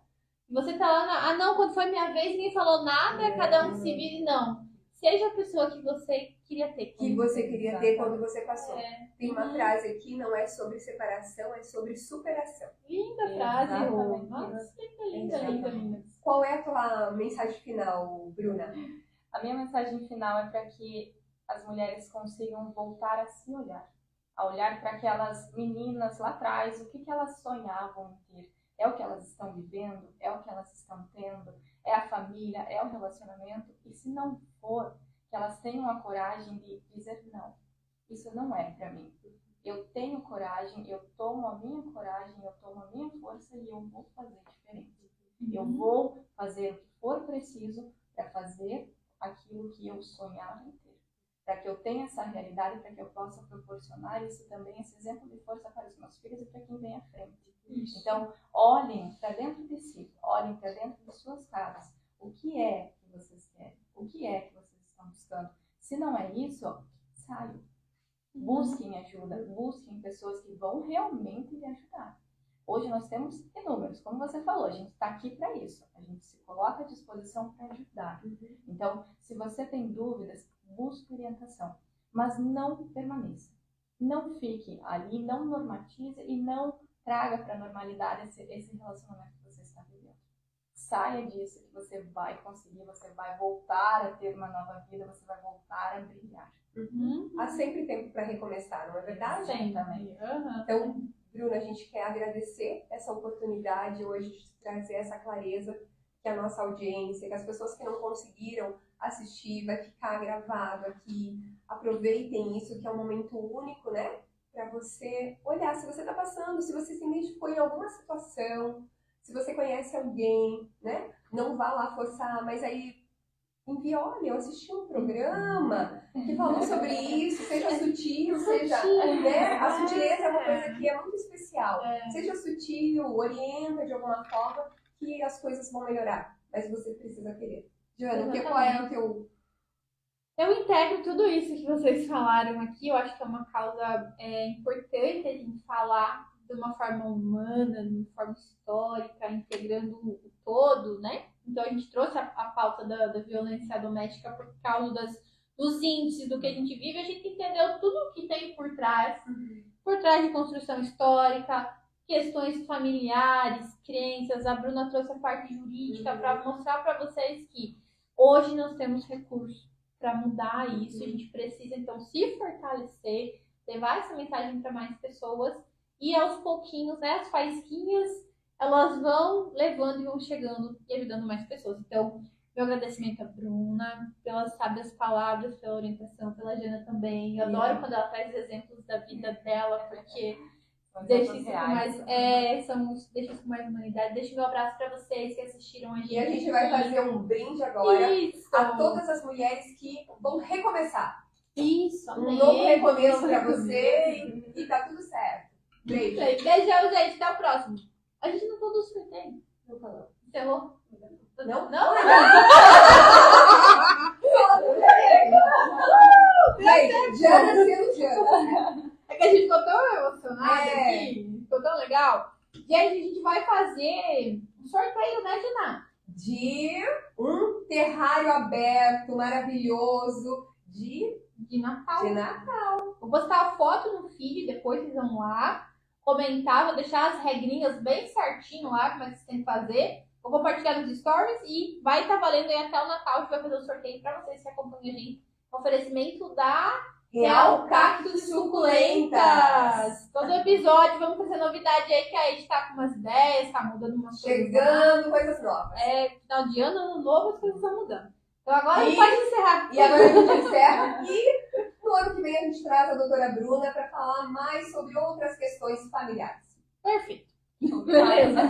e você tá lá, não, quando foi minha vez ninguém falou nada, cada um se vire, não. Seja a pessoa que você queria ter. Que você queria ter quando você passou. Tem uma frase aqui, não é sobre separação, é sobre superação. Linda frase, Rô. Nossa, linda. Qual é a tua mensagem final, Bruna? A minha mensagem final é para que as mulheres consigam voltar a se olhar. A olhar para aquelas meninas lá atrás, o que elas sonhavam em ter. É o que elas estão vivendo? É o que elas estão tendo? É a família? É o relacionamento? E se não for, que elas tenham a coragem de dizer não. Isso não é para mim. Eu tenho coragem, eu tomo a minha coragem, eu tomo a minha força e eu vou fazer diferente. Eu vou fazer o que for preciso para fazer aquilo que eu sonhava em ter. Para que eu tenha essa realidade, para que eu possa proporcionar isso também, esse exemplo de força para os meus filhos e para quem vem à frente. Então, olhem para dentro de si, olhem para dentro de suas casas. O que é que vocês querem? O que é que vocês estão buscando? Se não é isso, saiam. Busquem ajuda, busquem pessoas que vão realmente lhe ajudar. Hoje nós temos inúmeros, como você falou, a gente está aqui para isso. A gente se coloca à disposição para ajudar. Então, se você tem dúvidas, busque orientação. Mas não permaneça. Não fique ali, não normatize e não traga para a normalidade esse relacionamento que você está vivendo. Saia disso que você vai conseguir, você vai voltar a ter uma nova vida, você vai voltar a brilhar. Há sempre tempo para recomeçar, não é verdade? Sim, também. Então, Bruna, a gente quer agradecer essa oportunidade hoje de trazer essa clareza que a nossa audiência, que as pessoas que não conseguiram assistir, vai ficar gravado aqui. Aproveitem isso, que é um momento único, né? Para você olhar se você está passando, se você se identificou em alguma situação, se você conhece alguém, né? Não vá lá forçar, mas aí envie, olha, eu assisti um programa que falou sobre isso, seja sutil, seja, né? A sutileza é uma coisa que é muito especial. Seja sutil, orienta de alguma forma que as coisas vão melhorar, mas você precisa querer. Joana, qual é o teu... Eu integro tudo isso que vocês falaram aqui. Eu acho que é uma causa importante a gente falar de uma forma humana, de uma forma histórica, integrando o todo, né? Então a gente trouxe a pauta da violência doméstica por causa dos índices do que a gente vive. A gente entendeu tudo o que tem por trás de construção histórica, questões familiares, crenças. A Bruna trouxe a parte jurídica para mostrar para vocês que hoje nós temos recursos para mudar isso. A gente precisa, então, se fortalecer, levar essa mensagem para mais pessoas e, aos pouquinhos, né, as faísquinhas, elas vão levando e vão chegando e ajudando mais pessoas. Então, meu agradecimento à Bruna pelas sábias palavras, pela orientação, pela Jana também. Eu adoro quando ela traz exemplos da vida dela, porque deixa isso com mais humanidade. Deixa o meu abraço para vocês que assistiram a gente. E a gente vai fazer um brinde agora Isso. a todas as mulheres que vão recomeçar. Isso, Um novo recomeço para você e tá tudo certo. Beijo. Beijão, gente. Até o próximo. A gente não falou do sorteio. Não falou. Encerrou? Não? Beijo. Jana sendo Jana. É que a gente ficou tão emocionada aqui. Ficou tão legal. Gente, a gente vai fazer um sorteio, né, Jana? De um terrário aberto, maravilhoso, de Natal. Vou postar a foto no feed, depois vocês vão lá comentar, vou deixar as regrinhas bem certinho lá, como é que vocês têm que fazer. Vou compartilhar nos stories e vai estar valendo aí até o Natal. A gente vai fazer o sorteio para vocês que acompanham a gente. Oferecimento da Real Cactos Suculentas. Todo episódio, vamos fazer novidade aí, que a gente tá com umas ideias, tá mudando umas coisas. Chegando coisas novas. Final de ano novo, as coisas estão mudando. Então agora a gente pode encerrar. E agora a gente encerra. E no ano que vem a gente traz a doutora Bruna para falar mais sobre outras questões familiares. Perfeito. Beleza.